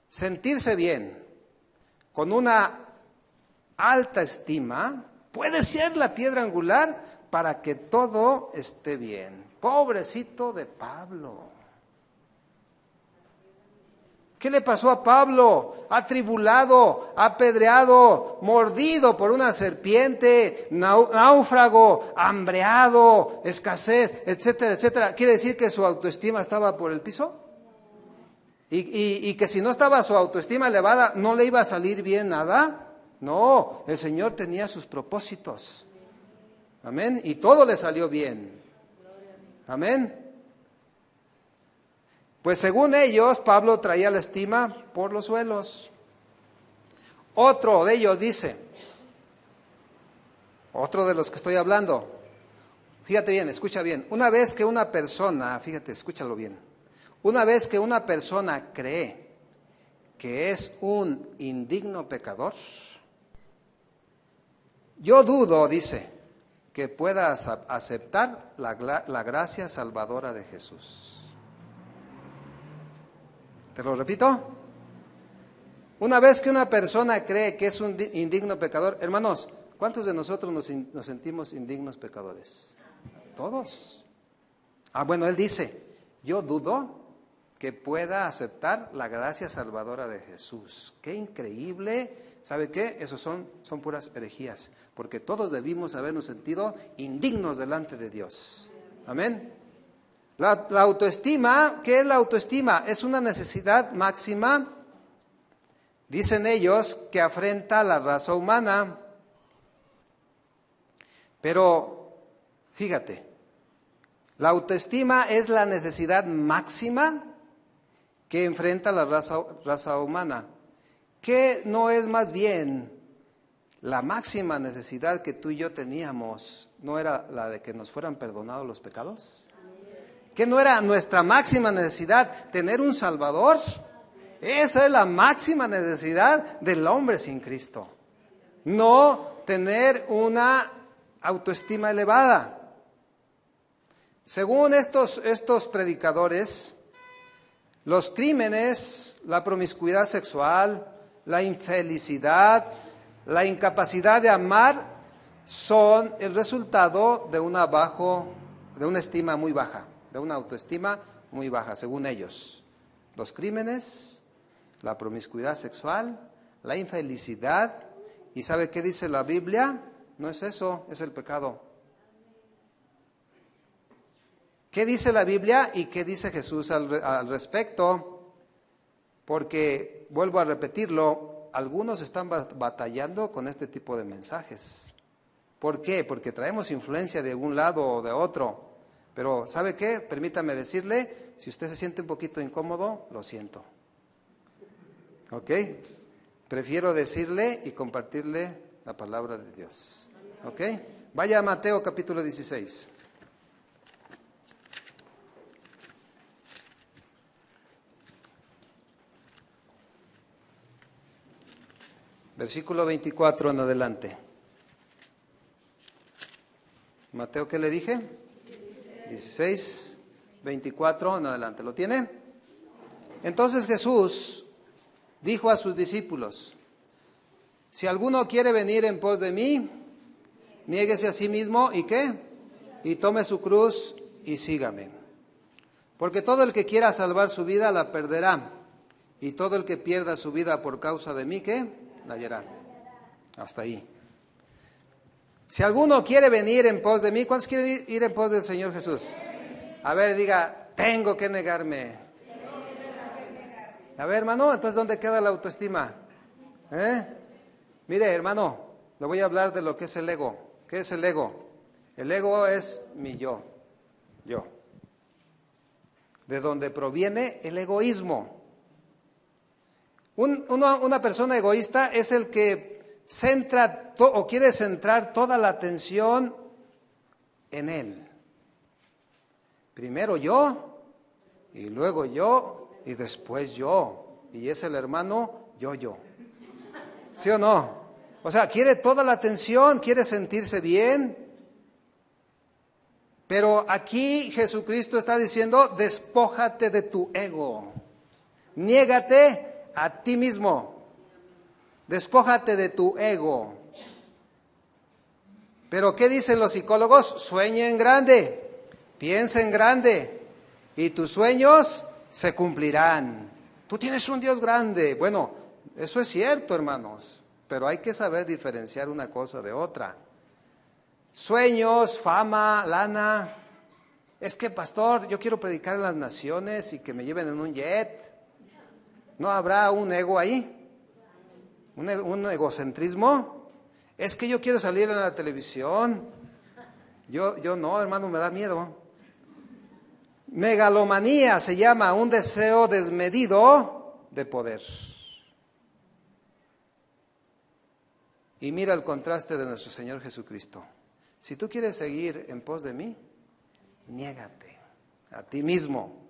Sentirse bien, con una alta estima, puede ser la piedra angular para que todo esté bien. Pobrecito de Pablo. ¿Qué le pasó a Pablo? Atribulado, apedreado, mordido por una serpiente, náufrago, hambreado, escasez, etcétera, etcétera. ¿Quiere decir que su autoestima estaba por el piso? Y que si no estaba su autoestima elevada, ¿no le iba a salir bien nada? No, el Señor tenía sus propósitos. Amén. Y todo le salió bien. Amén. Pues según ellos, Pablo traía la estima por los suelos. Otro de ellos dice, otro de los que estoy hablando, fíjate bien, escucha bien, una vez que una persona, fíjate, escúchalo bien, una vez que una persona cree que es un indigno pecador, yo dudo, dice, que pueda aceptar la gracia salvadora de Jesús. ¿Te lo repito? Una vez que una persona cree que es un indigno pecador, hermanos, ¿cuántos de nosotros nos sentimos indignos pecadores? Todos. Bueno, él dice, yo dudo que pueda aceptar la gracia salvadora de Jesús. ¡Qué increíble! ¿Sabe qué? Esos son puras herejías, porque todos debimos habernos sentido indignos delante de Dios. Amén. La autoestima, ¿qué es la autoestima? Es una necesidad máxima, dicen ellos, que afrenta a la raza humana. Pero, fíjate, la autoestima es la necesidad máxima que enfrenta la raza humana. ¿Qué no es más bien la máxima necesidad que tú y yo teníamos? ¿No era la de que nos fueran perdonados los pecados? ¿Qué no era nuestra máxima necesidad? ¿Tener un Salvador? Esa es la máxima necesidad del hombre sin Cristo. No tener una autoestima elevada. Según estos predicadores, los crímenes, la promiscuidad sexual, la infelicidad, la incapacidad de amar son el resultado de una estima muy baja, de una autoestima muy baja, según ellos. Los crímenes, la promiscuidad sexual, la infelicidad, ¿y sabe qué dice la Biblia? No es eso, es el pecado. ¿Qué dice la Biblia y qué dice Jesús al respecto? porque, vuelvo a repetirlo, algunos están batallando con este tipo de mensajes. ¿Por qué? Porque traemos influencia de un lado o de otro. Pero, ¿sabe qué? Permítame decirle, si usted se siente un poquito incómodo, lo siento. ¿Ok? Prefiero decirle y compartirle la palabra de Dios. ¿Ok? Vaya a Mateo capítulo 16. Versículo 24 en adelante. Mateo, ¿qué le dije? 16, 24 en adelante. ¿Lo tiene? Entonces Jesús dijo a sus discípulos: si alguno quiere venir en pos de mí, niéguese a sí mismo, ¿y qué? Y tome su cruz y sígame. Porque todo el que quiera salvar su vida la perderá, y todo el que pierda su vida por causa de mí, ¿qué? La hallará. Hasta ahí. Si alguno quiere venir en pos de mí, ¿cuántos quieren ir en pos del Señor Jesús? A ver, diga, tengo que negarme. A ver, hermano, entonces ¿dónde queda la autoestima? Mire, hermano, le voy a hablar de lo que es el ego. ¿Qué es el ego? El ego es mi yo. De donde proviene el egoísmo. Una persona egoísta es el que centra o quiere centrar toda la atención en él. Primero yo, y luego yo, y después yo. Y es el hermano yo. ¿Sí o no? O sea, quiere toda la atención, quiere sentirse bien. Pero aquí Jesucristo está diciendo, despójate de tu ego. Niégate a ti mismo. Despójate de tu ego. Pero ¿qué dicen los psicólogos? Sueña en grande, piensa en grande, y tus sueños se cumplirán. Tú tienes un Dios grande. Bueno, eso es cierto, hermanos, pero hay que saber diferenciar una cosa de otra. Sueños, fama, lana. Es que, pastor, yo quiero predicar en las naciones y que me lleven en un jet. ¿No habrá un ego ahí? ¿Un egocentrismo? Es que yo quiero salir en la televisión. Yo no, hermano, me da miedo. Megalomanía se llama un deseo desmedido de poder. Y mira el contraste de nuestro Señor Jesucristo. Si tú quieres seguir en pos de mí, niégate a ti mismo.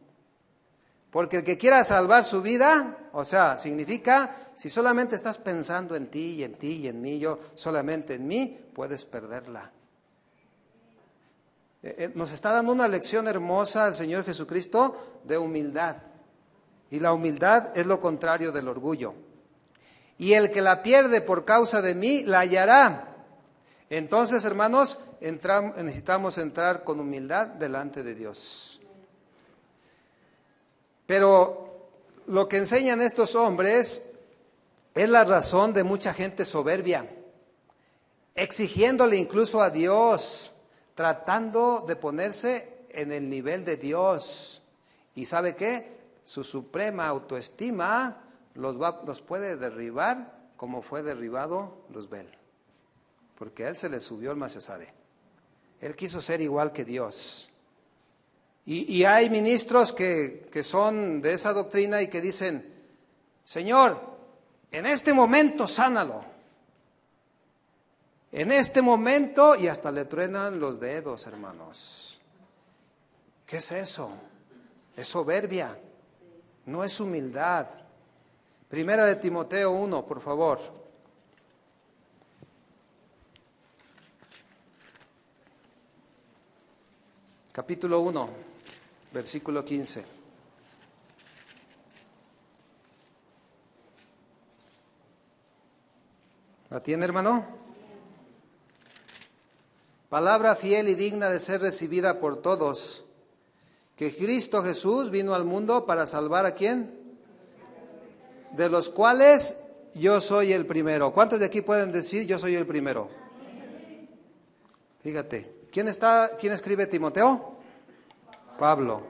Porque el que quiera salvar su vida, o sea, significa, si solamente estás pensando en ti y en ti y en mí, yo solamente en mí, puedes perderla. Nos está dando una lección hermosa el Señor Jesucristo de humildad. Y la humildad es lo contrario del orgullo. Y el que la pierde por causa de mí, la hallará. Entonces, hermanos, necesitamos entrar con humildad delante de Dios. Pero lo que enseñan estos hombres es la razón de mucha gente soberbia, exigiéndole incluso a Dios, tratando de ponerse en el nivel de Dios. ¿Y sabe qué? Su suprema autoestima los puede derribar como fue derribado Luzbel, porque a él se le subió el maciosare. Él quiso ser igual que Dios. Y hay ministros que son de esa doctrina y que dicen, Señor, en este momento sánalo. En este momento, y hasta le truenan los dedos, hermanos. ¿Qué es eso? Es soberbia, no es humildad. Primera de Timoteo 1, por favor. Capítulo 1. Versículo 15. ¿La tiene, hermano? Palabra fiel y digna de ser recibida por todos, que Cristo Jesús vino al mundo para salvar ¿a quién? De los cuales yo soy el primero. ¿Cuántos de aquí pueden decir yo soy el primero? Fíjate, ¿quién escribe Timoteo? Pablo.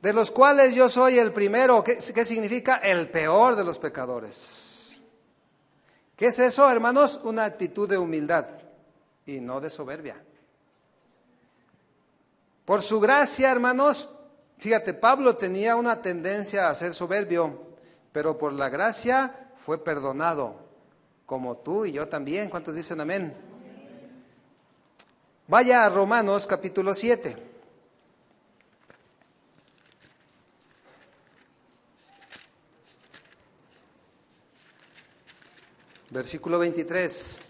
de los cuales yo soy el primero. ¿Qué significa? El peor de los pecadores. ¿Qué es eso, hermanos? Una actitud de humildad y no de soberbia. Por su gracia, hermanos, fíjate, Pablo tenía una tendencia a ser soberbio, pero por la gracia fue perdonado, como tú y yo también. ¿Cuántos dicen amén? Vaya a Romanos capítulo 7. Versículo 23.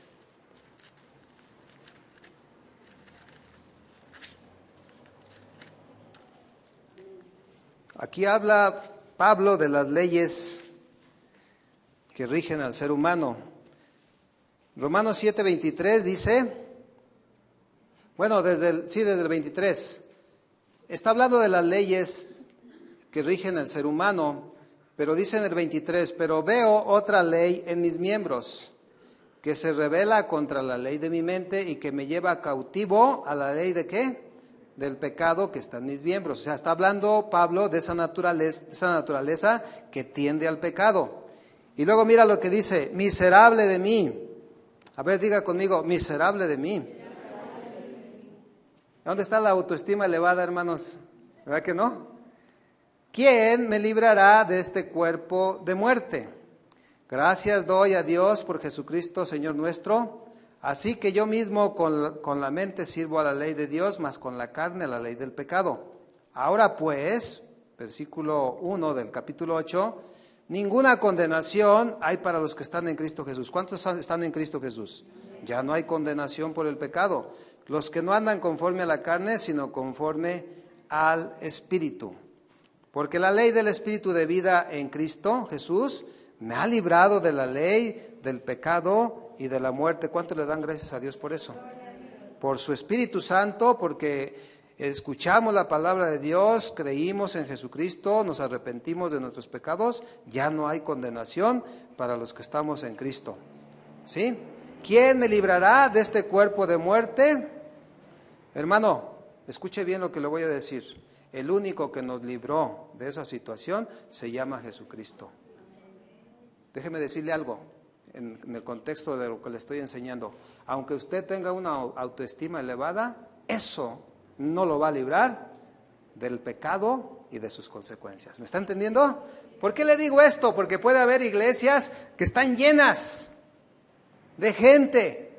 Aquí habla Pablo de las leyes que rigen al ser humano. Romanos 7:23 dice, bueno, desde el 23, está hablando de las leyes que rigen al ser humano, pero dice en el 23, pero veo otra ley en mis miembros, que se rebela contra la ley de mi mente y que me lleva cautivo a la ley ¿de qué? Del pecado que está en mis miembros. O sea, está hablando Pablo de esa naturaleza que tiende al pecado. Y luego mira lo que dice, miserable de mí. A ver, diga conmigo, miserable de mí. ¿Dónde está la autoestima elevada, hermanos? ¿Verdad que no? ¿Quién me librará de este cuerpo de muerte? Gracias doy a Dios por Jesucristo, Señor nuestro. Así que yo mismo con la mente sirvo a la ley de Dios, mas con la carne a la ley del pecado. Ahora pues, versículo 1 del capítulo 8, ninguna condenación hay para los que están en Cristo Jesús. ¿Cuántos están en Cristo Jesús? Ya no hay condenación por el pecado. Los que no andan conforme a la carne, sino conforme al Espíritu. Porque la ley del Espíritu de vida en Cristo Jesús me ha librado de la ley del pecado y de la muerte. ¿Cuánto le dan gracias a Dios por eso? Por su Espíritu Santo, porque escuchamos la palabra de Dios, creímos en Jesucristo, nos arrepentimos de nuestros pecados, ya no hay condenación para los que estamos en Cristo. ¿Sí? ¿Quién me librará de este cuerpo de muerte? Hermano, escuche bien lo que le voy a decir. El único que nos libró de esa situación se llama Jesucristo. Déjeme decirle algo en el contexto de lo que le estoy enseñando. Aunque usted tenga una autoestima elevada, eso no lo va a librar del pecado y de sus consecuencias. ¿Me está entendiendo? ¿Por qué le digo esto? Porque puede haber iglesias que están llenas de gente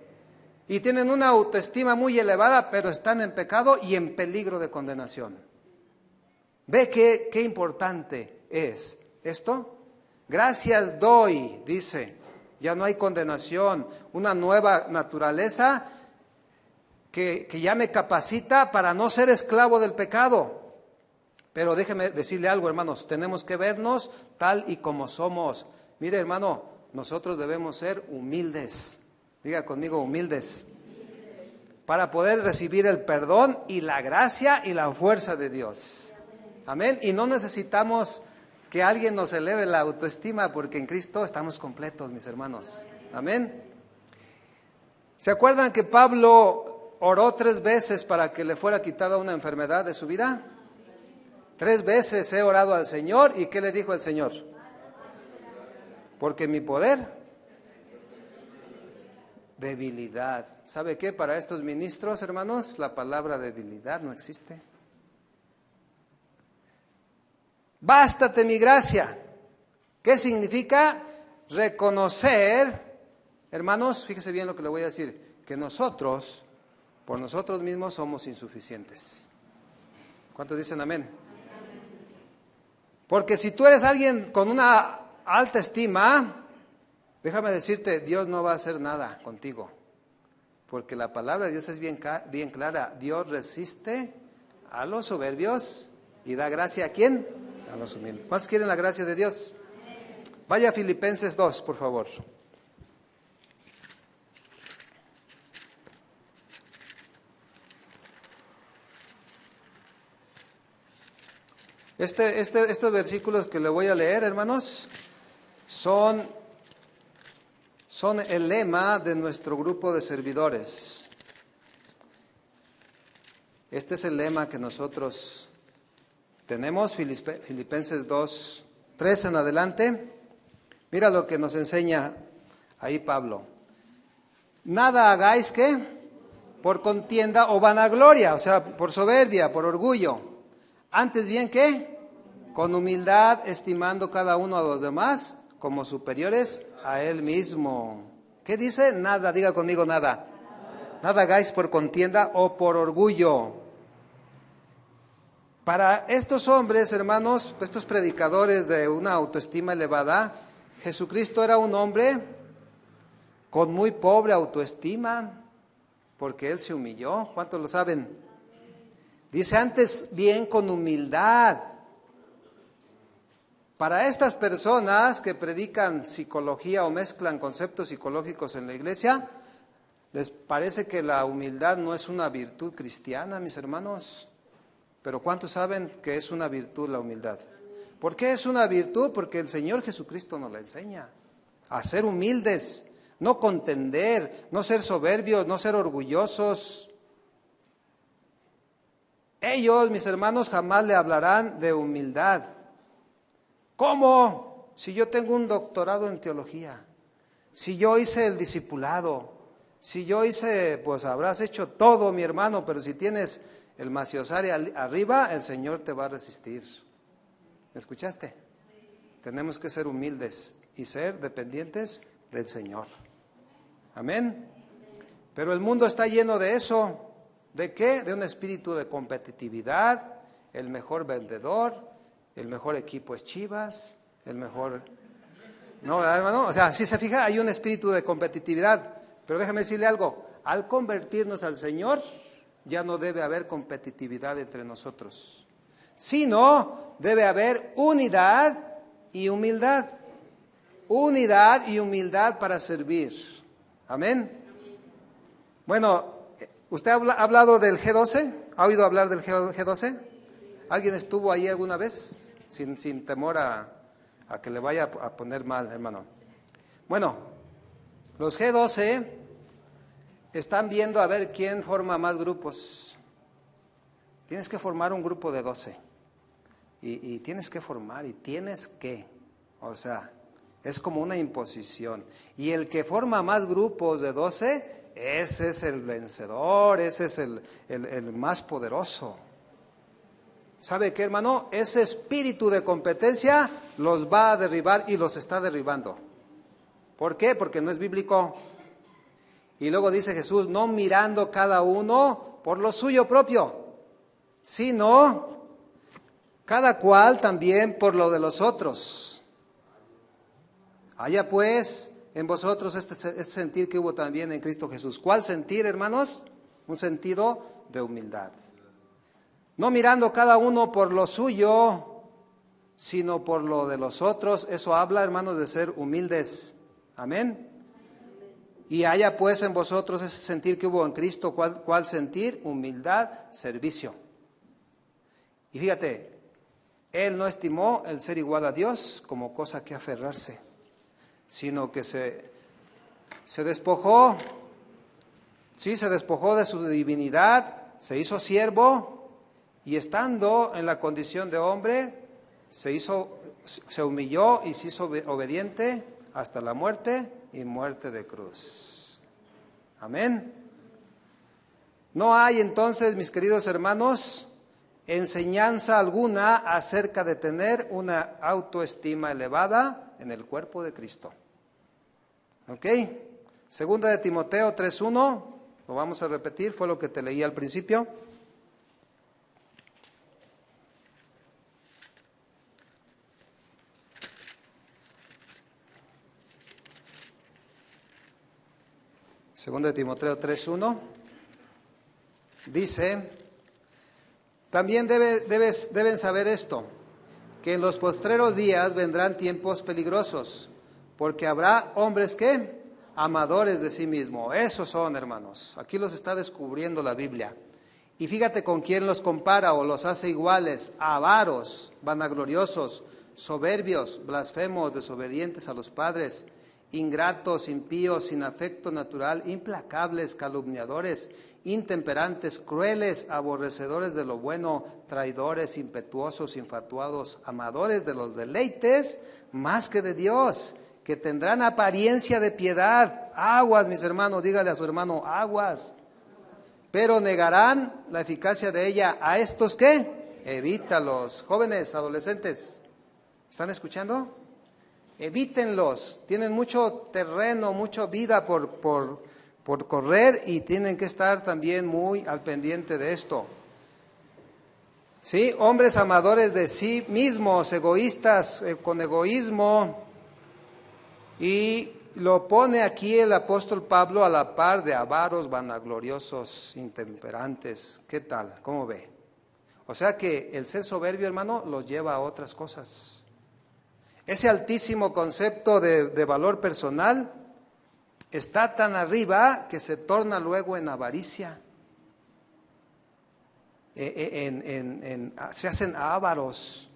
y tienen una autoestima muy elevada, pero están en pecado y en peligro de condenación. ¿Ve qué importante es esto? Gracias doy, dice, ya no hay condenación, una nueva naturaleza que ya me capacita para no ser esclavo del pecado. Pero déjeme decirle algo, hermanos, tenemos que vernos tal y como somos. Mire, hermano, nosotros debemos ser humildes. Diga conmigo, humildes. Para poder recibir el perdón y la gracia y la fuerza de Dios. Amén. Y no necesitamos que alguien nos eleve la autoestima, porque en Cristo estamos completos, mis hermanos. Amén. ¿Se acuerdan que Pablo oró 3 veces para que le fuera quitada una enfermedad de su vida? 3 veces he orado al Señor. ¿Y qué le dijo el Señor? Porque mi poder, debilidad. ¿Sabe qué? Para estos ministros, hermanos, la palabra debilidad no existe. Bástate mi gracia. ¿Qué significa? Reconocer, hermanos, fíjese bien lo que le voy a decir, que nosotros, por nosotros mismos, somos insuficientes. ¿Cuántos dicen amén? Porque si tú eres alguien con una alta estima, déjame decirte, Dios no va a hacer nada contigo. Porque la palabra de Dios es bien clara. Dios resiste a los soberbios y da gracia ¿a quién? A los humildes. ¿Cuántos quieren la gracia de Dios? Vaya a Filipenses 2, por favor. Estos versículos que le voy a leer, hermanos, son el lema de nuestro grupo de servidores. Este es el lema que nosotros Tenemos Filipenses 2, 3 en adelante. Mira lo que nos enseña ahí Pablo. Nada hagáis, ¿qué? Por contienda o vanagloria, o sea, por soberbia, por orgullo. Antes bien, ¿qué? Con humildad, estimando cada uno a los demás como superiores a él mismo. ¿Qué dice? Nada, diga conmigo nada. Nada hagáis por contienda o por orgullo. Para estos hombres, hermanos, estos predicadores de una autoestima elevada, Jesucristo era un hombre con muy pobre autoestima, porque Él se humilló. ¿Cuántos lo saben? Dice antes bien con humildad. Para estas personas que predican psicología o mezclan conceptos psicológicos en la iglesia, les parece que la humildad no es una virtud cristiana, mis hermanos. Pero ¿cuántos saben que es una virtud la humildad? ¿Por qué es una virtud? Porque el Señor Jesucristo nos la enseña. A ser humildes, no contender, no ser soberbios, no ser orgullosos. Ellos, mis hermanos, jamás le hablarán de humildad. ¿Cómo? Si yo tengo un doctorado en teología, si yo hice el discipulado, si yo hice, pues habrás hecho todo, mi hermano, pero si tienes el maciosare arriba, el Señor te va a resistir. ¿Me escuchaste? Tenemos que ser humildes y ser dependientes del Señor. Amén. Pero el mundo está lleno de eso. ¿De qué? De un espíritu de competitividad, el mejor vendedor, el mejor equipo es Chivas, el mejor... No, hermano, o sea, si se fija, hay un espíritu de competitividad. Pero déjame decirle algo, al convertirnos al Señor, ya no debe haber competitividad entre nosotros, sino debe haber unidad y humildad. Unidad y humildad para servir. Amén. Bueno, ¿usted ha hablado del G12? ¿Ha oído hablar del G12? ¿Alguien estuvo ahí alguna vez? Sin temor a que le vaya a poner mal, hermano. Bueno, los G12 están viendo a ver quién forma más grupos. Tienes que formar un grupo de 12. Y tienes que formar, y tienes que. O sea, es como una imposición. Y el que forma más grupos de 12, ese es el vencedor, ese es el más poderoso. ¿Sabe qué, hermano? Ese espíritu de competencia los va a derribar y los está derribando. ¿Por qué? Porque no es bíblico. Y luego dice Jesús, no mirando cada uno por lo suyo propio, sino cada cual también por lo de los otros. Haya pues en vosotros este sentir que hubo también en Cristo Jesús. ¿Cuál sentir, hermanos? Un sentido de humildad. No mirando cada uno por lo suyo, sino por lo de los otros. Eso habla, hermanos, de ser humildes. Amén. Y haya pues en vosotros ese sentir que hubo en Cristo. ¿Cuál sentir? Humildad, servicio. Y fíjate, Él no estimó el ser igual a Dios como cosa que aferrarse, sino que se despojó, sí, se despojó de su divinidad, se hizo siervo, y estando en la condición de hombre, se humilló y se hizo obediente hasta la muerte y muerte de cruz. Amén. No hay entonces, mis queridos hermanos, enseñanza alguna acerca de tener una autoestima elevada en el cuerpo de Cristo. ¿Ok? Segunda de Timoteo 3:1, lo vamos a repetir, fue lo que te leí al principio. Segunda de Timoteo 3:1 dice, también deben saber esto, que en los postreros días vendrán tiempos peligrosos, porque habrá hombres que amadores de sí mismos. Esos son, hermanos. Aquí los está descubriendo la Biblia. Y fíjate con quién los compara o los hace iguales: avaros, vanagloriosos, soberbios, blasfemos, desobedientes a los padres, ingratos, impíos, sin afecto natural, implacables, calumniadores, intemperantes, crueles, aborrecedores de lo bueno, traidores, impetuosos, infatuados, amadores de los deleites más que de Dios, que tendrán apariencia de piedad. Aguas, mis hermanos, dígale a su hermano, aguas. Pero negarán la eficacia de ella. ¿A estos qué? Evítalos. Jóvenes, adolescentes, ¿están escuchando? Evítenlos. Tienen mucho terreno, mucha vida por correr y tienen que estar también muy al pendiente de esto. ¿Sí? Hombres amadores de sí mismos, egoístas, con egoísmo. Y lo pone aquí el apóstol Pablo a la par de avaros, vanagloriosos, intemperantes. ¿Qué tal? ¿Cómo ve? O sea que el ser soberbio, hermano, los lleva a otras cosas. Ese altísimo concepto de valor personal está tan arriba que se torna luego en avaricia. Se hacen ávaros.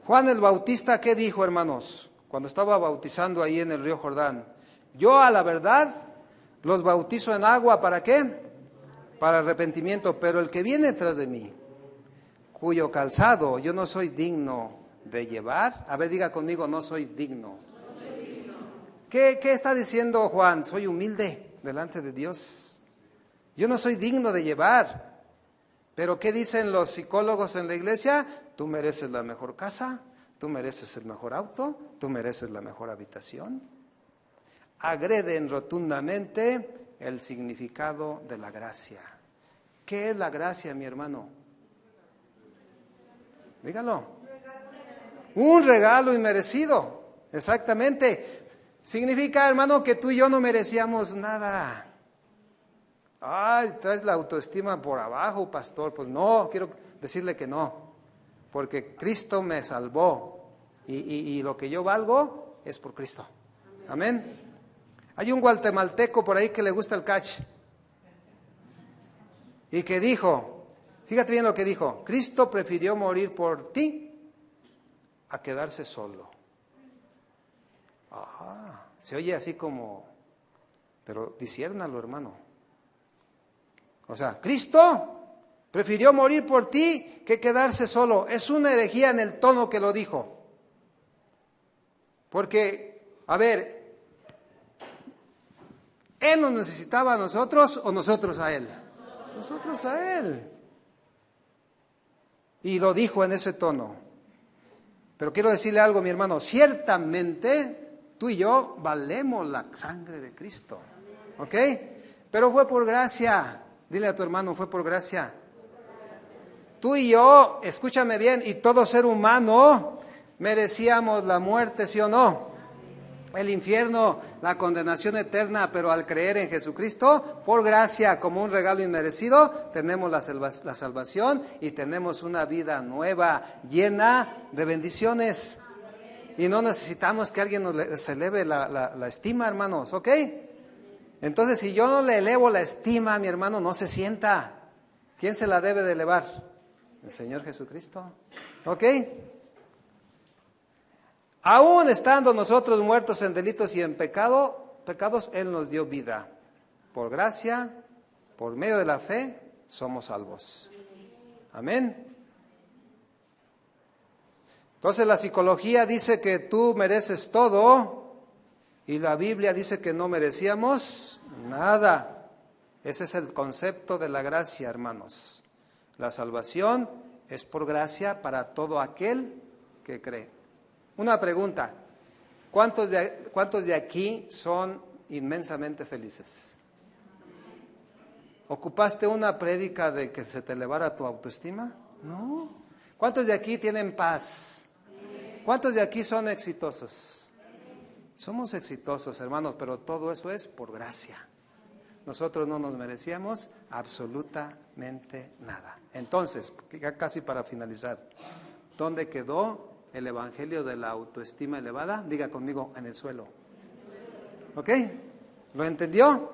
Juan el Bautista, ¿qué dijo, hermanos? Cuando estaba bautizando ahí en el río Jordán: yo a la verdad los bautizo en agua, ¿para qué? Para arrepentimiento, pero el que viene tras de mí, cuyo calzado yo no soy digno de llevar. A ver, diga conmigo, no soy digno. ¿Qué está diciendo Juan? Soy humilde delante de Dios. Yo no soy digno de llevar. Pero ¿qué dicen los psicólogos en la iglesia? Tú mereces la mejor casa, tú mereces el mejor auto, tú mereces la mejor habitación. Agreden rotundamente el significado de la gracia. ¿Qué es la gracia, mi hermano? Dígalo. Un regalo inmerecido, exactamente. Significa, hermano, que tú y yo no merecíamos nada. Ay, traes la autoestima por abajo, pastor. Pues no, quiero decirle que no, porque Cristo me salvó y lo que yo valgo es por Cristo. Amén. Hay un guatemalteco por ahí que le gusta el catch y que dijo, fíjate bien lo que dijo: Cristo prefirió morir por ti a quedarse solo. Se oye así como, pero disciérnalo, hermano. O sea, Cristo prefirió morir por ti que quedarse solo. Es una herejía en el tono que lo dijo. Porque, a ver, ¿Él nos necesitaba a nosotros o nosotros a Él? Nosotros a Él. Y lo dijo en ese tono. Pero quiero decirle algo, mi hermano, ciertamente tú y yo valemos la sangre de Cristo, ¿ok? Pero fue por gracia. Dile a tu hermano, fue por gracia. Tú y yo, escúchame bien, y todo ser humano merecíamos la muerte, ¿sí o no? El infierno, la condenación eterna, pero al creer en Jesucristo, por gracia, como un regalo inmerecido, tenemos la salvación y tenemos una vida nueva, llena de bendiciones. Y no necesitamos que alguien nos eleve la estima, hermanos, ¿ok? Entonces, si yo no le elevo la estima a mi hermano, no se sienta. ¿Quién se la debe de elevar? El Señor Jesucristo, ¿ok? Aún estando nosotros muertos en delitos y en pecados, Él nos dio vida. Por gracia, por medio de la fe, somos salvos. Amén. Entonces la psicología dice que tú mereces todo y la Biblia dice que no merecíamos nada. Ese es el concepto de la gracia, hermanos. La salvación es por gracia para todo aquel que cree. Una pregunta: ¿cuántos de aquí son inmensamente felices? ¿Ocupaste una prédica de que se te elevara tu autoestima? No. ¿Cuántos de aquí tienen paz? ¿Cuántos de aquí son exitosos? Somos exitosos, hermanos, pero todo eso es por gracia. Nosotros no nos merecíamos absolutamente nada. Entonces, ya casi para finalizar, ¿dónde quedó el evangelio de la autoestima elevada? Diga conmigo, en el suelo. ¿Ok? ¿Lo entendió?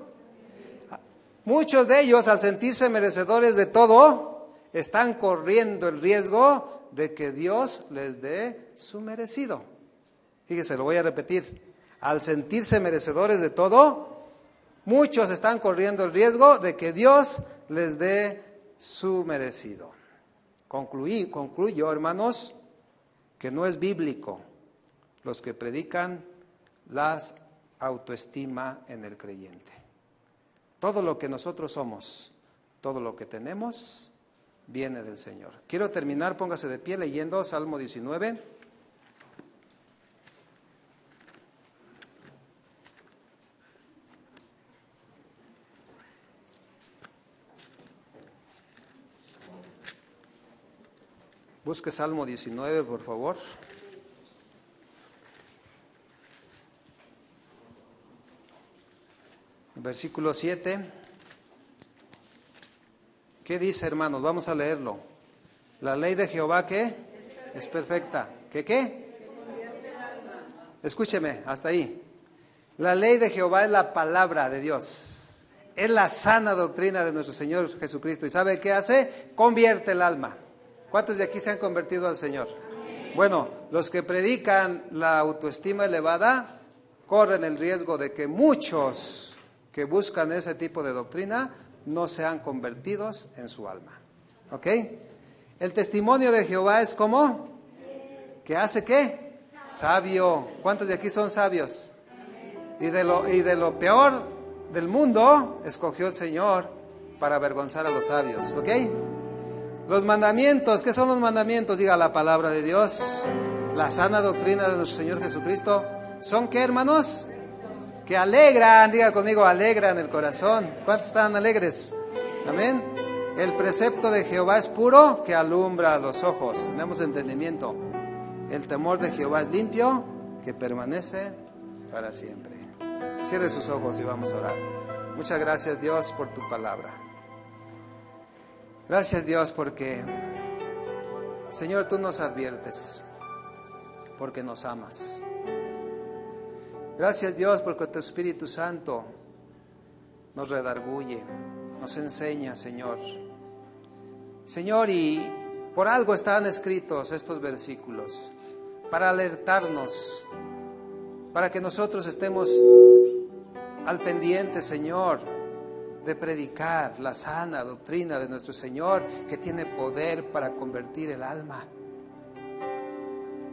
Muchos de ellos, al sentirse merecedores de todo, están corriendo el riesgo de que Dios les dé su merecido. Fíjese, lo voy a repetir. Al sentirse merecedores de todo, muchos están corriendo el riesgo de que Dios les dé su merecido. Concluyo, hermanos, que no es bíblico los que predican la autoestima en el creyente. Todo lo que nosotros somos, todo lo que tenemos, viene del Señor. Quiero terminar, póngase de pie leyendo Salmo 19. Busque Salmo 19, por favor. Versículo 7. ¿Qué dice, hermanos? Vamos a leerlo. La ley de Jehová, ¿qué? Es perfecta. ¿Qué? Escúcheme, hasta ahí. La ley de Jehová es la palabra de Dios. Es la sana doctrina de nuestro Señor Jesucristo. ¿Y sabe qué hace? Convierte el alma. ¿Cuántos de aquí se han convertido al Señor? Bueno, los que predican la autoestima elevada corren el riesgo de que muchos que buscan ese tipo de doctrina no sean convertidos en su alma. ¿Ok? El testimonio de Jehová es como ¿que hace qué? Sabio. ¿Cuántos de aquí son sabios? Y de lo peor del mundo escogió el Señor para avergonzar a los sabios. ¿Ok? Los mandamientos, ¿qué son los mandamientos? Diga la palabra de Dios, la sana doctrina de nuestro Señor Jesucristo. ¿Son qué, hermanos? Que alegran, diga conmigo, alegran el corazón. ¿Cuántos están alegres? Amén. El precepto de Jehová es puro, que alumbra los ojos. Tenemos entendimiento. El temor de Jehová es limpio, que permanece para siempre. Cierre sus ojos y vamos a orar. Muchas gracias, Dios, por tu palabra. Gracias, Dios, porque, Señor, tú nos adviertes, porque nos amas. Gracias, Dios, porque tu Espíritu Santo nos redarguye, nos enseña, Señor. Señor, y por algo están escritos estos versículos, para alertarnos, para que nosotros estemos al pendiente, Señor, de predicar la sana doctrina de nuestro Señor, que tiene poder para convertir el alma.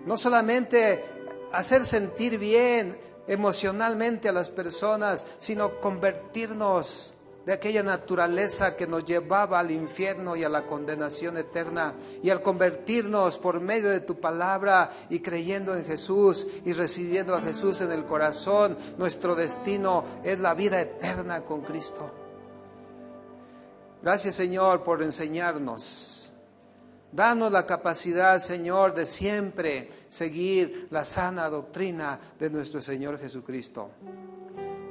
No solamente hacer sentir bien emocionalmente a las personas, sino convertirnos de aquella naturaleza que nos llevaba al infierno y a la condenación eterna, y al convertirnos por medio de tu palabra y creyendo en Jesús y recibiendo a Jesús en el corazón, nuestro destino es la vida eterna con Cristo. Gracias, Señor, por enseñarnos. Danos la capacidad, Señor, de siempre seguir la sana doctrina de nuestro Señor Jesucristo.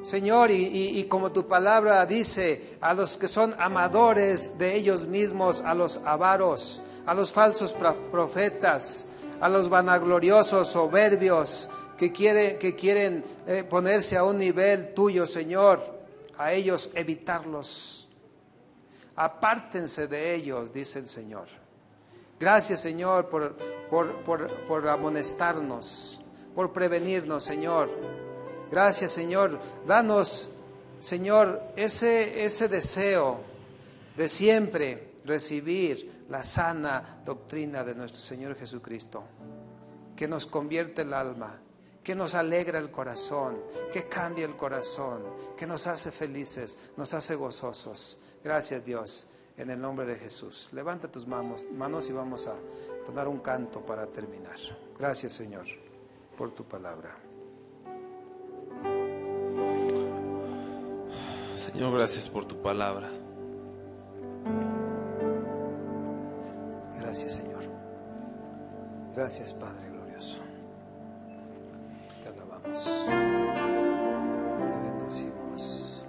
Señor, y como tu palabra dice, a los que son amadores de ellos mismos, a los avaros, a los falsos profetas, a los vanagloriosos, soberbios, que quieren ponerse a un nivel tuyo, Señor, a ellos evitarlos. Apártense de ellos, dice el Señor. Gracias, Señor, por amonestarnos, por prevenirnos, Señor. Gracias, Señor. Danos, Señor, ese deseo de siempre recibir la sana doctrina de nuestro Señor Jesucristo, que nos convierte el alma, que nos alegra el corazón, que cambia el corazón, que nos hace felices, nos hace gozosos. Gracias, Dios. En el nombre de Jesús. Levanta tus manos y vamos a tocar un canto para terminar. Gracias, Señor, por tu palabra. Señor, gracias por tu palabra. Gracias, Señor. Gracias, Padre glorioso. Te alabamos. Te bendecimos.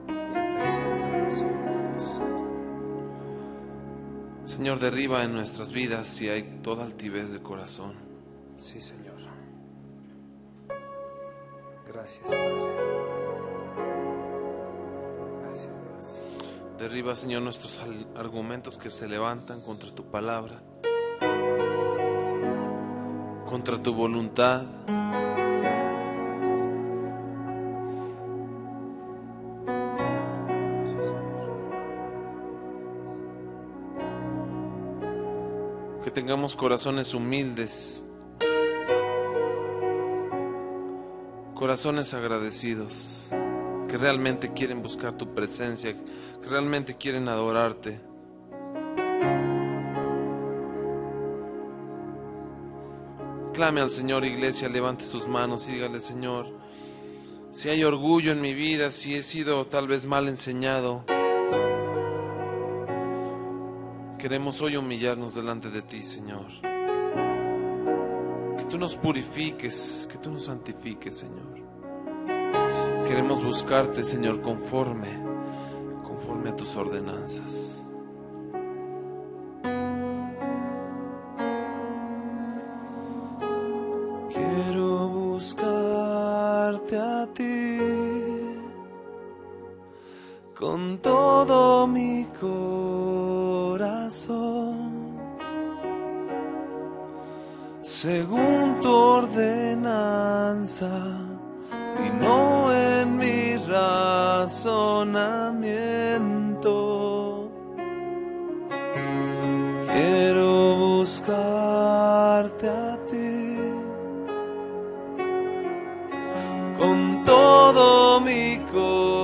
Y te exaltamos, Señor. Señor, derriba en nuestras vidas si hay toda altivez de corazón. Sí, Señor. Gracias, Padre. Gracias, Dios. Derriba, Señor, nuestros argumentos que se levantan contra tu palabra, contra tu voluntad. que tengamos corazones humildes, corazones agradecidos, que realmente quieren buscar tu presencia, que realmente quieren adorarte. Clame al Señor, iglesia, levante sus manos y dígale: Señor, si hay orgullo en mi vida, si he sido tal vez mal enseñado, queremos hoy humillarnos delante de ti, Señor. Que tú nos purifiques, que tú nos santifiques, Señor. Queremos buscarte, Señor, conforme a tus ordenanzas. Quiero buscarte a ti con todo mi corazón, según tu ordenanza y no en mi razonamiento. Quiero buscarte a ti con todo mi corazón,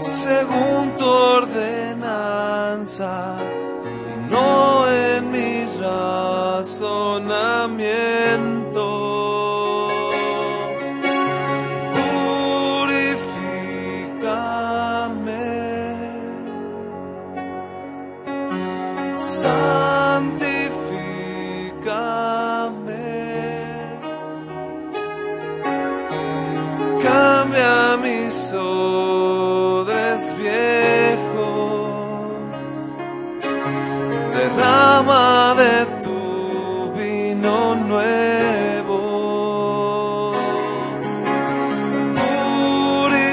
según tu ordenanza y no en mi razonamiento. Cambia mis odres viejos, derrama de tu vino nuevo, purifícame,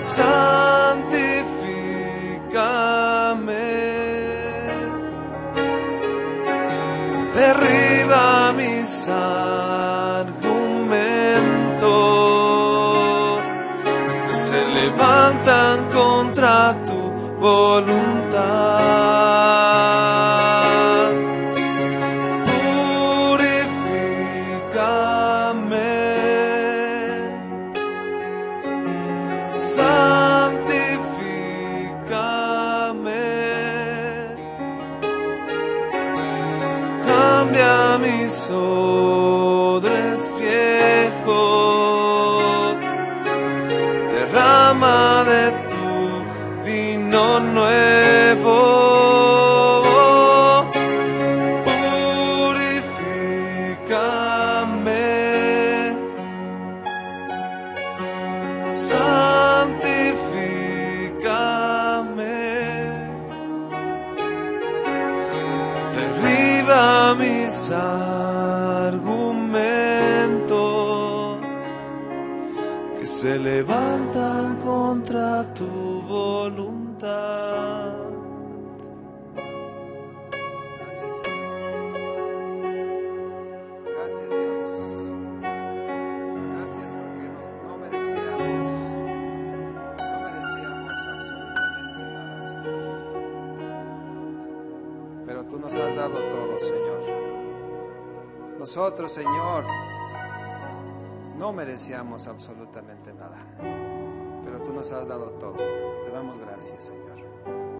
santifícame. Derriba mis argumentos que se levantan contra tu voluntad. Purifícame, santifícame. Cambia mis odres viejos, derrama de tu vino nuevo, purifícame, santifícame. Derriba mis argumentos que se levantan contra tu voluntad. Gracias, Señor. Gracias, Dios. Gracias porque no merecíamos absolutamente nada, Señor. Pero tú nos has dado todo, Señor. Nosotros, Señor, no merecíamos absolutamente nada, pero tú nos has dado todo. Te damos gracias, Señor.